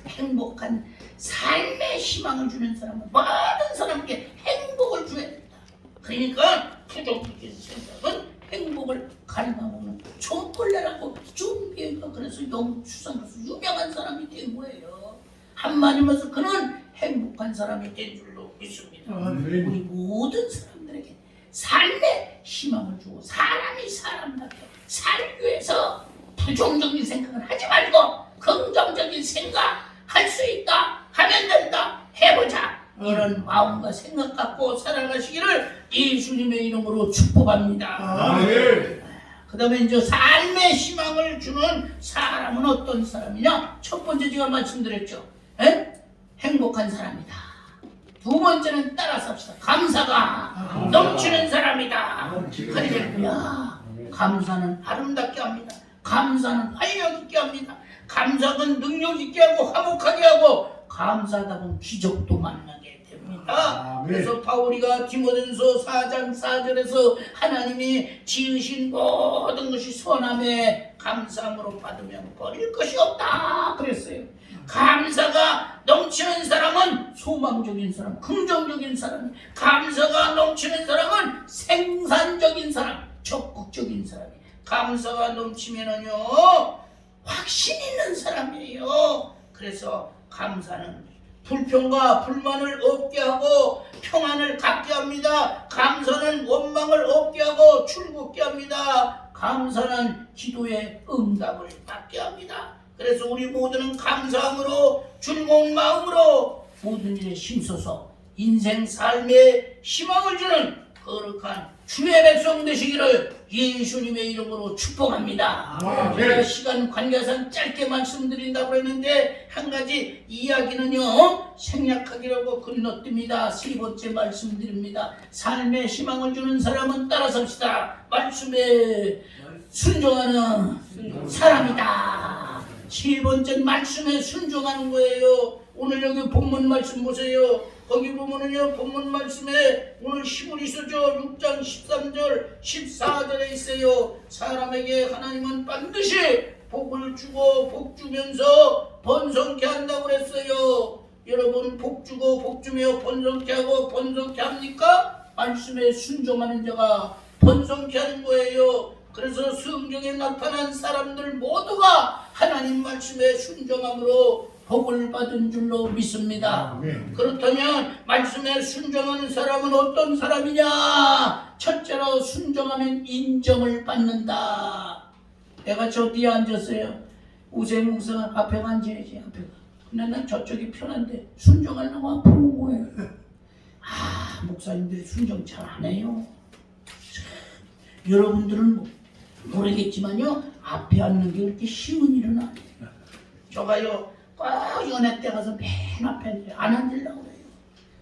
행복한 삶의 희망을 주는 사람은 모든 사람에게 행복을 줘야 된다. 그러니까 부정적인 생각은 행복을 갉아먹는 촌벌레라고 준비해가 그래서 영국 추상가서 유명한 사람이 된 거예요. 한마디면서 그는 행복한 사람이 된 줄로 믿습니다. 아멘. 우리 모든 사람들에게 삶의 희망을 주고 사람이 사람답게 살기 위해서 부정적인 생각을 하지 말고 긍정적인 생각 할 수 있다 하면 된다 해보자 이런 마음과 생각 갖고 살아가시기를 예수님의 이름으로 축복합니다. 아멘. 그 다음에 이제 삶의 희망을 주는 사람은 어떤 사람이냐? 첫 번째 제가 말씀드렸죠. 행복한 사람이다. 두 번째는 따라서 합시다. 감사가 넘치는 사람이다. 할렐루야. 감사는 아름답게 합니다. 감사는 활력 있게 합니다. 감사는 능력 있게 하고 화목하게 하고 감사하다 보면 기적도 만나게 됩니다. 아멘. 그래서 바울이가 디모데전서 4장 4절에서 하나님이 지으신 모든 것이 선함에 감사함으로 받으면 버릴 것이 없다 그랬어요. 감사가 넘치는 사람은 소망적인 사람, 긍정적인 사람. 감사가 넘치는 사람은 생산적인 사람, 적극적인 사람. 감사가 넘치면은요 확신 있는 사람이에요. 그래서 감사는 불평과 불만을 없게 하고 평안을 갖게 합니다. 감사는 원망을 없게 하고 즐겁게 합니다. 감사는 기도의 응답을 받게 합니다. 그래서 우리 모두는 감사함으로 즐거운 마음으로 모든 일에 힘써서 인생 삶에 희망을 주는 거룩한 주의 백성 되시기를 예수님의 이름으로 축복합니다. 아멘. 제가 시간 관계상 짧게 말씀드린다고 했는데 한 가지 이야기는요 생략하기라고 건너뜁니다. 세 번째 말씀드립니다. 삶의 희망을 주는 사람은 따라섭시다. 말씀에 순종하는 사람이다. 세 번째 말씀에 순종하는 거예요. 오늘 여기 본문 말씀 보세요. 거기 보면은요, 본문 말씀에 오늘 히브리서죠 6장 13절 14절에 있어요. 사람에게 하나님은 반드시 복을 주고 복 주면서 번성케 한다고 그랬어요. 여러분, 복 주고 복 주며 번성케 하고 번성케 합니까? 말씀에 순종하는 자가 번성케 하는 거예요. 그래서 성경에 나타난 사람들 모두가 하나님 말씀에 순종함으로 복을 받은 줄로 믿습니다. 그렇다면 말씀에 순종하는 사람은 어떤 사람이냐? 첫째로 순종하면 인정을 받는다. 내가 저 뒤에 앉았어요. 우생 목사 앞에 앉아야지. 앞에. 근데 난 저쪽이 편한데 순종하려고 앞으로 온 거예요. 아, 목사님들이 순종 잘 안 해요. 여러분들은 모르겠지만요, 앞에 앉는 게 그렇게 쉬운 일은 아니에요. 저가요 꼭 연애 때 가서 맨 앞에 안 앉으려고 그래요.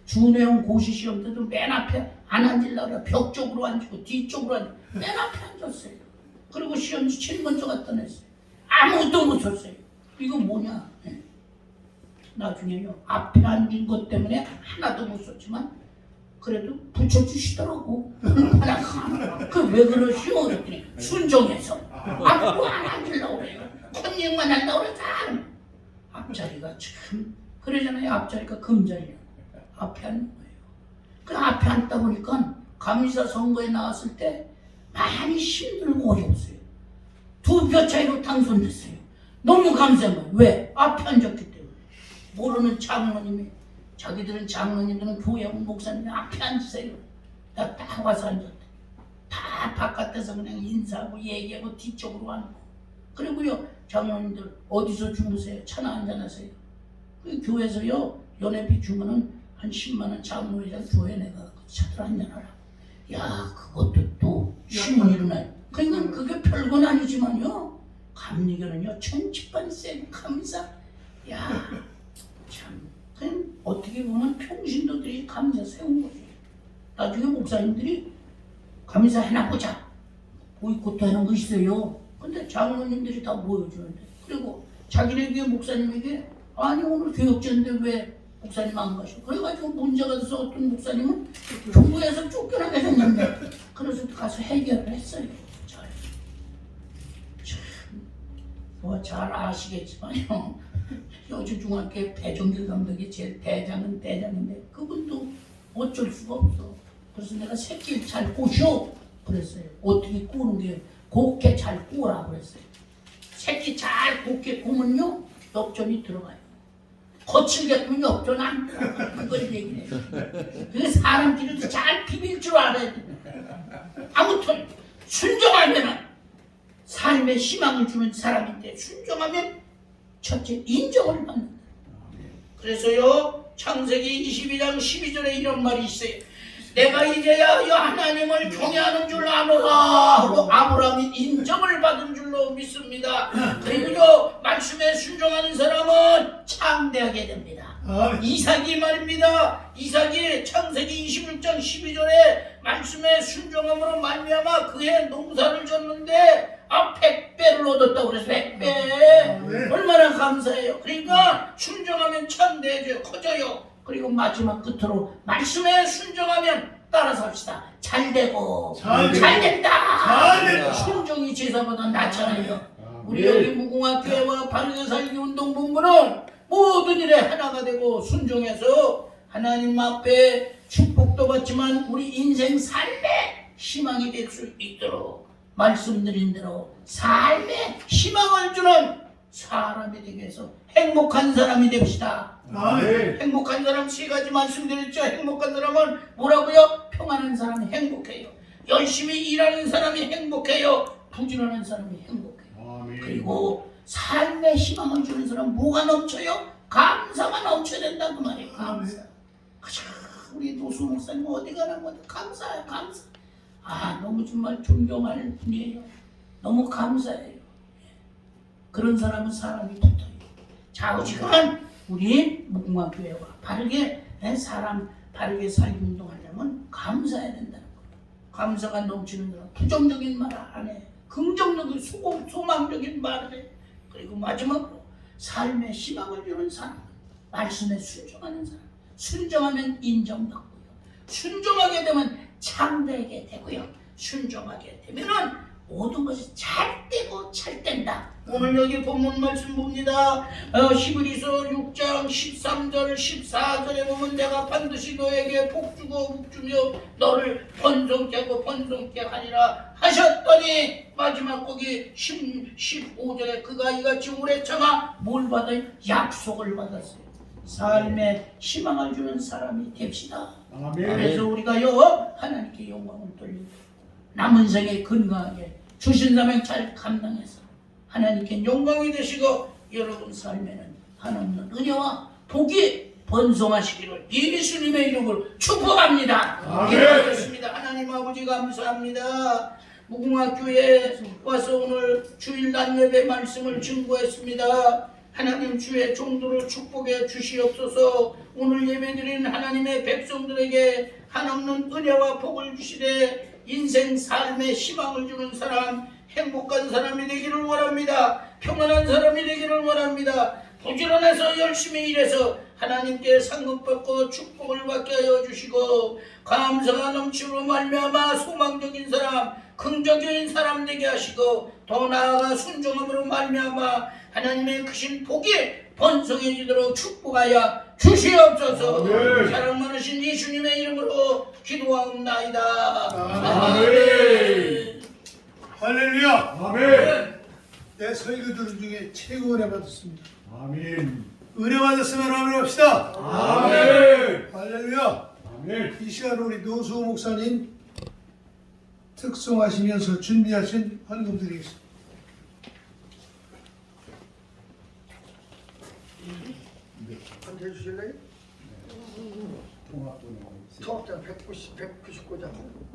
준혜영 고시 시험 때도 맨 앞에 안 앉으려고 그래요. 벽 쪽으로 앉고 뒤쪽으로 앉고 맨 앞에 앉았어요. 그리고 시험지 제일 먼저 갖다 냈어요. 아무것도 못 썼어요. 이거 뭐냐? 네. 나중에요, 앞에 앉은 것 때문에 하나도 못 썼지만 그래도 붙여주시더라고. 그 왜 그러시오? 그랬더니 순종해서 앞으로 안 앉으려고 그래요. 컨닝만 하려고 그러지. 앞자리가 참 그러잖아요. 앞자리가 금자리야. 앞에 앉는 거예요. 그 앞에 앉다 보니까 감리사 선거에 나왔을 때 많이 힘들고 어려웠어요. 2표 차이로 당선됐어요. 너무 감사한 거예요. 왜? 앞에 앉았기 때문에. 모르는 장로님이, 자기들은 장로님들은 교회 목사님 앞에 앉으세요. 나 딱 와서 앉았대. 다 바깥에서 그냥 인사하고 얘기하고 뒤쪽으로 앉고. 그리고요, 장로님들 어디서 주무세요? 차나 한잔하세요. 그 교회에서요, 연회비 주면은 한 10만 원 장로회장 교회 내가 차들 한잔하라. 야, 그것도 또 쉬운 일은 아니에요. 그러니까 그게 별건 아니지만요, 감리교는요 천지판 쌤 감사. 야, 참, 그냥 어떻게 보면 평신도들이 감사 세운 거지. 나중에 목사님들이 감사 해놔보자, 보이콧 하는 거 있어요. 근데 장로님들이 다 모여주는데, 그리고 자기네 교회 목사님에게 아니 오늘 교역제인데 왜 목사님 안 가셔? 그래가지고 문제가 돼서 어떤 목사님은 교회에서 쫓겨나게 됐는데, 그래서 가서 해결을 했어요. 뭐 잘 아시겠지만요, 여주중학교 배종길 감독이 제일 대장은 대장인데 그분도 어쩔 수가 없어. 그래서 내가 새끼를 잘 꼬셔 그랬어요. 어떻게 꼬는 게 곱게 잘 꼬라 그랬어요. 새끼 잘 곱게 꼬면요 엽전이 들어가요. 거칠게 꼬면 엽전 안 들어가. 그걸 얘기해요. 그게 사람끼리도 잘 비빌 줄 알아야 돼. 아무튼 순종하면은 삶에 희망을 주는 사람인데, 순종하면 첫째 인정을 받는다. 그래서요, 창세기 22장 12절에 이런 말이 있어요. 내가 이제야 이 하나님을 경외하는 줄 아노라 하고 아브라함이 인정을 받은 줄로 믿습니다. 그리고요, 말씀에 순종하는 사람은 창대하게 됩니다. 이삭이 말입니다. 이삭이 창세기 26장 12절에 말씀에 순종함으로 말미암아 그의 농사를 졌는데 100배를 얻었다고 그래서 100배. 얼마나 감사해요. 그러니까 순종하면 창대해져요. 커져요. 그리고 마지막 끝으로 말씀에 순종하면 따라서 합시다. 잘되고 잘된다. 순종이 제사보다 낫잖아요. 우리 여기 무궁화교회와 바르게 살기 운동본부는 모든 일에 하나가 되고 순종해서 하나님 앞에 축복도 받지만 우리 인생 삶에 희망이 될 수 있도록 말씀드린 대로 삶에 희망을 주는 사람이 되기 위해서 행복한 사람이 됩시다. 행복한 사람 3가지 말씀드렸죠. 행복한 사람은 뭐라고요? 평안한 사람이 행복해요. 열심히 일하는 사람이 행복해요. 부지런한 사람이 행복해요. 그리고 삶에 희망을 주는 사람은 뭐가 넘쳐요? 감사가 넘쳐야 된다 그 말이에요. 감사. 우리 노수 목사님 어디 가나 뭐 감사해요. 감사. 아, 너무 정말 존경할 분이에요. 너무 감사해요. 그런 사람은 사람이 붙어요. 좌우지간 우리 무궁화교회와 바르게 사람 바르게 살기 운동하려면 감사해야 된다는 거예요. 감사가 넘치는 사람, 부정적인 말 안 해. 긍정적인 소망적인 말을 해. 그리고 마지막으로 삶에 희망을 주는 사람. 말씀에 순종하는 사람. 순종하면 인정받고요. 순종하게 되면 창대하게 되고요. 순종하게 되면은 모든 것이 잘 되고 잘 된다. 오늘 여기 본문 말씀 봅니다. 히브리서 6장 13절 14절에 보면 내가 반드시 너에게 복주고 복주며 너를 번성케 하고 번성케 하리라 하셨더니 마지막 거기 15절에 그가 이같이 오래 참아 뭘 받아요? 약속을 받았어요. 삶에 희망을 주는 사람이 됩시다. 아멘. 그래서 우리가요 하나님께 영광을 돌리고 남은 생에 건강하게 주신 사명 잘 감당해서 하나님께 영광이 되시고 여러분 삶에는 하나님의 은혜와 복이 번성하시기를 예수님의 이름으로 축복합니다. 기도하겠습니다. 하나님 아버지 감사합니다. 무궁화교회에 와서 오늘 주일 낮 예배 말씀을 증거했습니다. 하나님 주의 종도를 축복해 주시옵소서. 오늘 예배드린 하나님의 백성들에게 한없는 은혜와 복을 주시되 인생 삶에 희망을 주는 사람, 행복한 사람이 되기를 원합니다. 평안한 사람이 되기를 원합니다. 부지런해서 열심히 일해서 하나님께 상급받고 축복을 받게 하여 주시고 감사가 넘치므로 말미암아 소망적인 사람, 긍정적인 사람 되게 하시고 더 나아가 순종함으로 말미암아 하나님의 크신 복이 번성해지도록 축복하여 주시옵소서. 사랑 많으신 예수님의 이름으로 기도하옵나이다. 아멘. 할렐루야. 아멘. 내 설교들 중에 최고 은혜 받았습니다. 아멘. 은혜 받았으면 아멘 합시다. 아멘. 할렐루야. 아멘. 이 시간 우리 노수호 목사님 특송하시면서 준비하신 헌금 드리겠습니다. 한테 해주실래요? 통합장 199장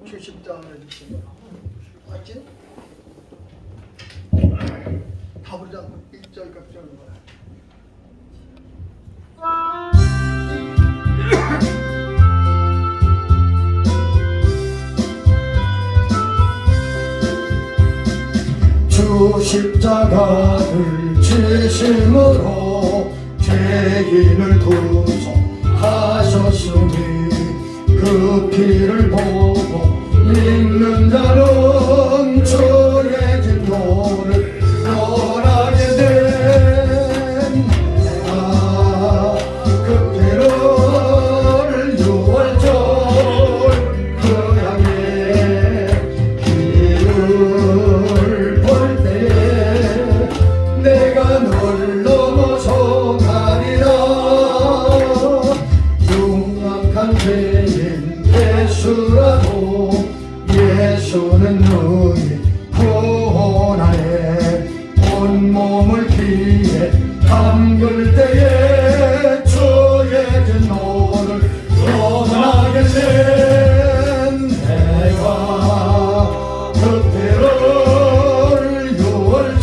70장을 해주시면 맞지? 다 부르지 않고 1절 각절로 주 십자가를 지심으로 죄인을 구속하셨으니 그 피를 보고 믿는 자는 주의 진노를 떠나게 된 내가 그 피를 6월절 그 향해 길을 볼 때에 내가 널 넘어서 가리라. 흉악한 죄인 예수라도 예수는 너희 구원하에 온몸을 피해 담글 때에 주의 진노를 떠나게 된 내가 그 피를 6월절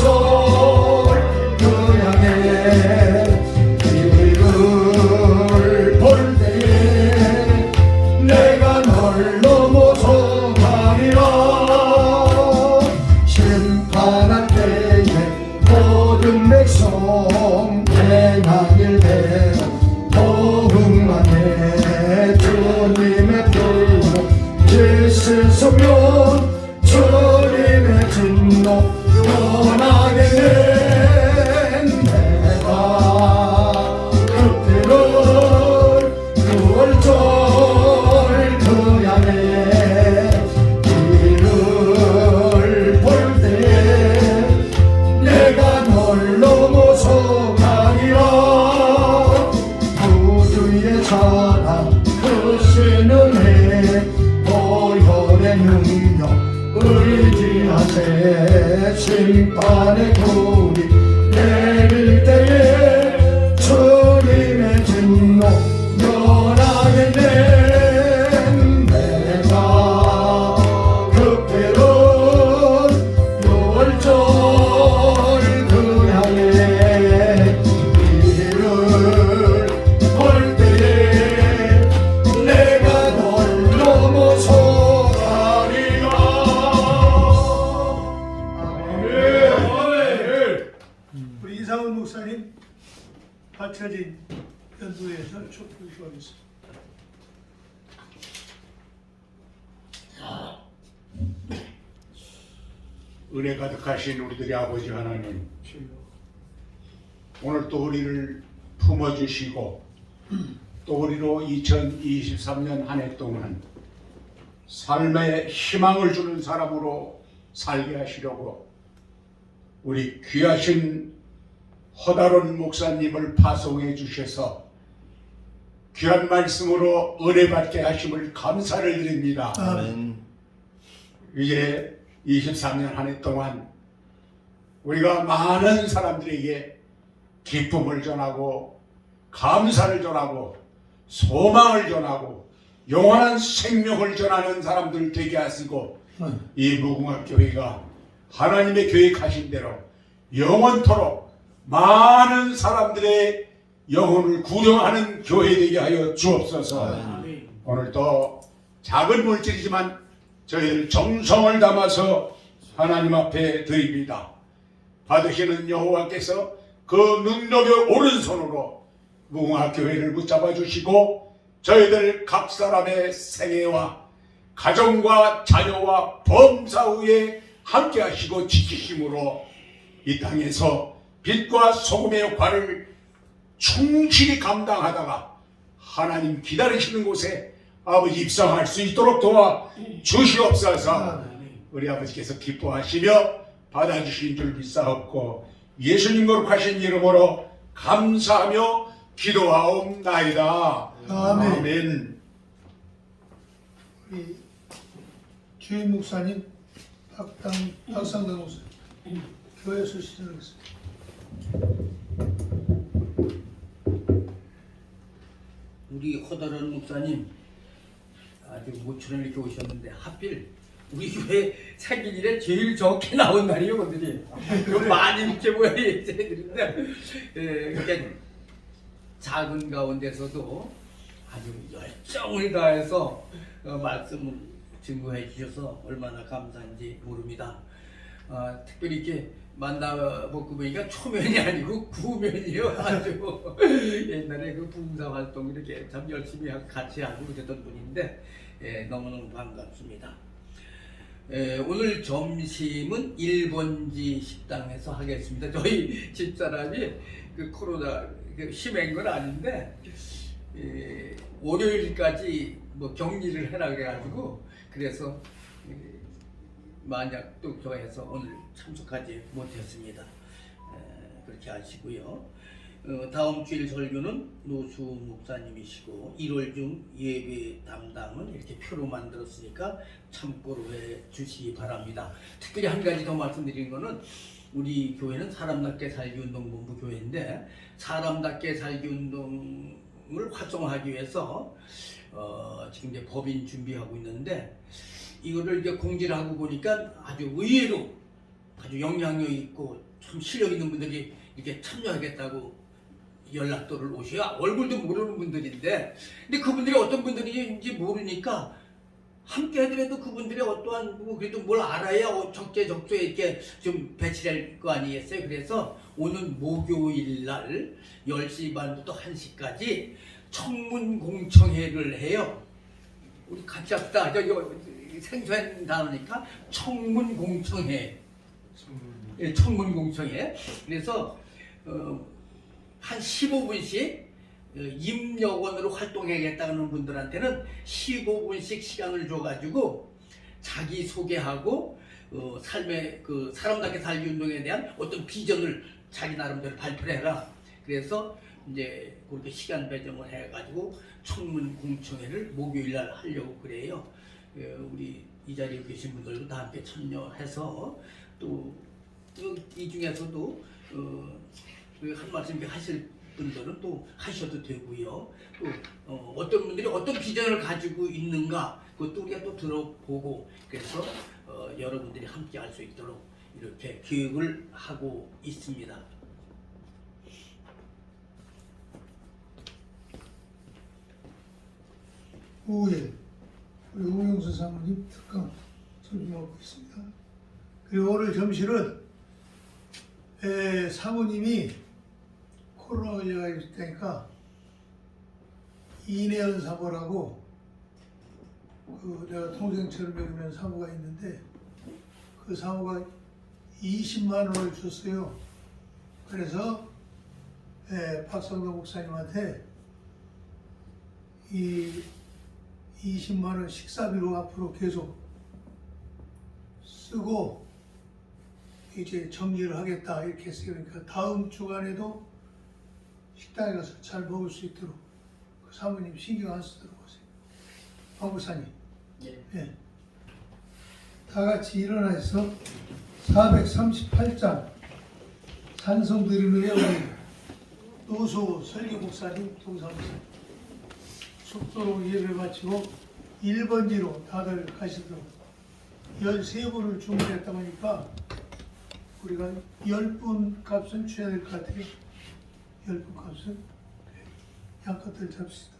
그 향해 길을 볼 때에 내가 널 넘어서 가리라. 심판할 때에 모든 백성 행하길 대로 도응하네. 주님의 피로 씻으면 주님의 진노 떠나게 된 내가 그 피를 6월절 그 향해 길을 볼 때에 내가 널 넘어서 가리라. 구주의 사랑 크신 은혜 보혈의 능력 의지하세. 심판의 불이 내릴 때에 주님의 진노 면하게 된 내가 그 피를 6월절 그 향해 길을 볼 때에 내가 널 넘어서 가리라. 우리 이상훈 목사님 기도하겠습니다. 은혜 가득하신 우리들의 아버지 하나님, 오늘 또 우리를 품어주시고 또 우리로 2023년 한 해 동안 삶에 희망을 주는 사람으로 살게 하시려고 우리 귀하신 허다론 목사님을 파송해 주셔서 귀한 말씀으로 은혜 받게 하심을 감사를 드립니다. 아멘. 이제 23년 한 해 동안 우리가 많은 사람들에게 기쁨을 전하고 감사를 전하고 소망을 전하고 영원한 생명을 전하는 사람들 되게 하시고 이 무궁화교회가 하나님의 계획하신 대로 영원토록 많은 사람들의 영혼을 구정하는 교회 되게 하여 주옵소서. 오늘도 작은 물질이지만 저희들 정성을 담아서 하나님 앞에 드립니다. 받으시는 여호와께서 그 능력의 오른손으로 무궁화교회를 붙잡아 주시고 저희들 각 사람의 생애와 가정과 자녀와 범사 후에 함께 하시고 지키심으로 이 땅에서 빛과 소금의 역할을 충실히 감당하다가 하나님 기다리시는 곳에 아버지 입성할 수 있도록 도와 주시옵소서. 우리 아버지께서 기뻐하시며 받아주신 줄 믿사옵고 예수님 거룩하신 이름으로 감사하며 기도하옵나이다. 아멘. 아멘. 우리 주임 목사님 박상덕 목사님 교회 소식을 하겠습니다. 우리 허다란 목사님 아주 모처럼 이렇게 오셨는데 하필 우리 교회 생일에 제일 좋게 나온 날이요 오늘이. 많이 이렇게 모여 있는데 그러니까 작은 가운데서도 아주 열정을 다해서 말씀을 증거해 주셔서 얼마나 감사한지 모릅니다. 특별히 이렇게 만나보고 보니까 초면이 아니고 구면이요. 아주 옛날에 그 봉사 활동 이렇게 참 열심히 같이 하고 그랬던 분인데 너무너무 반갑습니다. 오늘 점심은 1번지 식당에서 하겠습니다. 저희 집사람이 그 코로나 심한 건 아닌데 월요일까지 뭐 격리를 해라 그래가지고 그래서 만약 또 교회에서 오늘 참석하지 못했습니다. 그렇게 하시고요. 다음 주일 설교는 노수 목사님이시고 1월 중 예배 담당은 이렇게 표로 만들었으니까 참고로 해 주시기 바랍니다. 특별히 한 가지 더 말씀드리는 거는 우리 교회는 사람답게 살기 운동본부 교회인데 사람답게 살기 운동을 활성화하기 위해서 지금 이제 법인 준비하고 있는데 이거를 이제 공지를 하고 보니까 아주 의외로 아주 영향력 있고 참 실력 있는 분들이 이렇게 참여하겠다고 연락도를 오셔야 얼굴도 모르는 분들인데 근데 그분들이 어떤 분들인지 모르니까 함께 하더라도 그분들이 어떠한 뭐 그래도 뭘 알아야 적재적소에 이렇게 좀 배치될 거 아니겠어요? 그래서 오늘 목요일 날 10시 반부터 1시까지 청문 공청회를 해요. 우리 같이 합시다. 생소한 단어니까 청문 공청회. 청문 공청회. 그래서 한 15분씩 임역원으로 활동해야겠다는 분들한테는 15분씩 시간을 줘가지고 자기 소개하고 삶의 그 사람답게 살기 운동에 대한 어떤 비전을 자기 나름대로 발표를 해라. 그래서 이제 그렇게 시간 배정을 해가지고 청문 공청회를 목요일날 하려고 그래요. 우리 이 자리에 계신 분들도 다 함께 참여해서 또 이 중에서도 한 말씀 하실 분들은 또 하셔도 되고요. 또 어떤 분들이 어떤 비전을 가지고 있는가 그것도 우리가 또 들어보고 그래서 여러분들이 함께 할 수 있도록 이렇게 교육을 하고 있습니다. 오후에 우리 우영수 사모님 특강 설교하고 있습니다. 그리고 오늘 점심은 사모님이 코로나 걸려 있다니까 이내연 사모라고 내가 동생처럼 여기는 사모가 있는데 그 사모가 20만 원을 줬어요. 그래서 박성도 목사님한테 이 20만 원 식사비로 앞으로 계속 쓰고 이제 정리를 하겠다 이렇게 했어요. 그러니까 다음 주간에도 식당에 가서 잘 먹을 수 있도록 그 사모님 신경 안 쓰도록 하세요. 박 목사님. 예. 다 같이 일어나서 438장 찬송 드리는 우리 노소 설교 목사님, 동사 목사님 속도로 예배 마치고 1번지로 다들 가시도록 13분을 준비했다고 하니까 우리가 10분 값은 줘야 될 것 같아요. 10분 값은 양껏들 잡시다.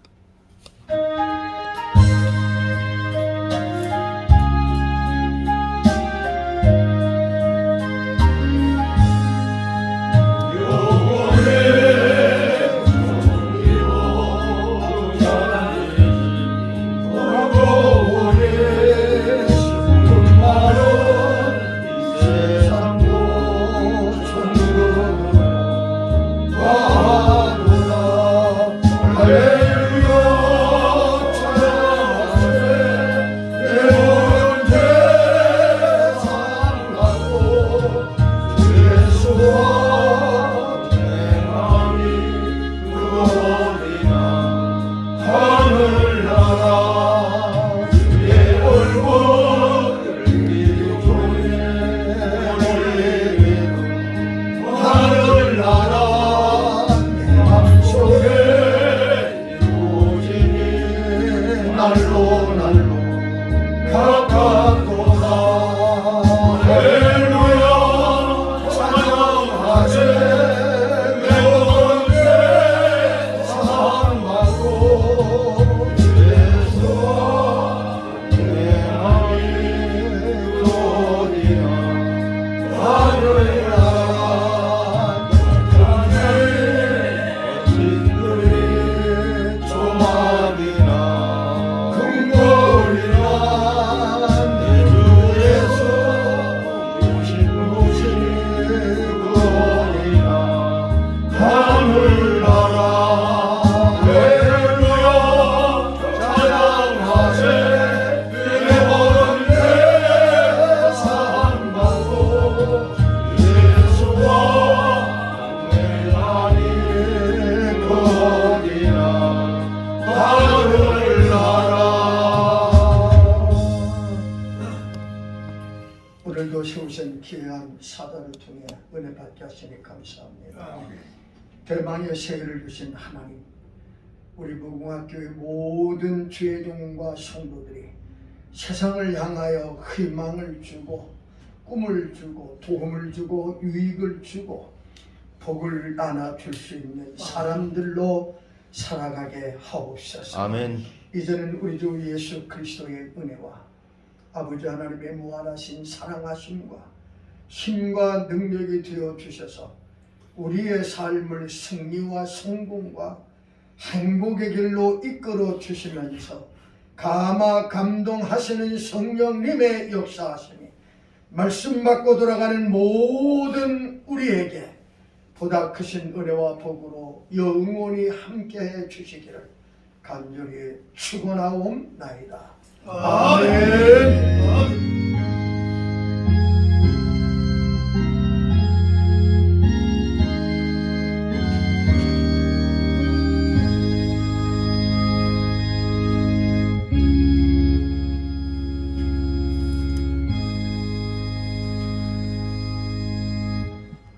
오늘도 세우신 귀한 사단을 통해 은혜 받게 하시니 감사합니다. 대망의 세계를 주신 하나님, 우리 무궁화교회 모든 주의종과 성도들이 세상을 향하여 희망을 주고 꿈을 주고 도움을 주고 유익을 주고 복을 나눠줄 수 있는 사람들로 살아가게 하옵소서. 아멘. 이제는 우리 주 예수 그리스도의 은혜와 아버지 하나님의 무한하신 사랑하심과 힘과 능력이 되어 주셔서 우리의 삶을 승리와 성공과 행복의 길로 이끌어 주시면서 감화 감동하시는 성령님의 역사하심이 말씀 받고 돌아가는 모든 우리에게 보다 크신 은혜와 복으로 영원히 함께해 주시기를 간절히 축원하옵나이다. 아멘.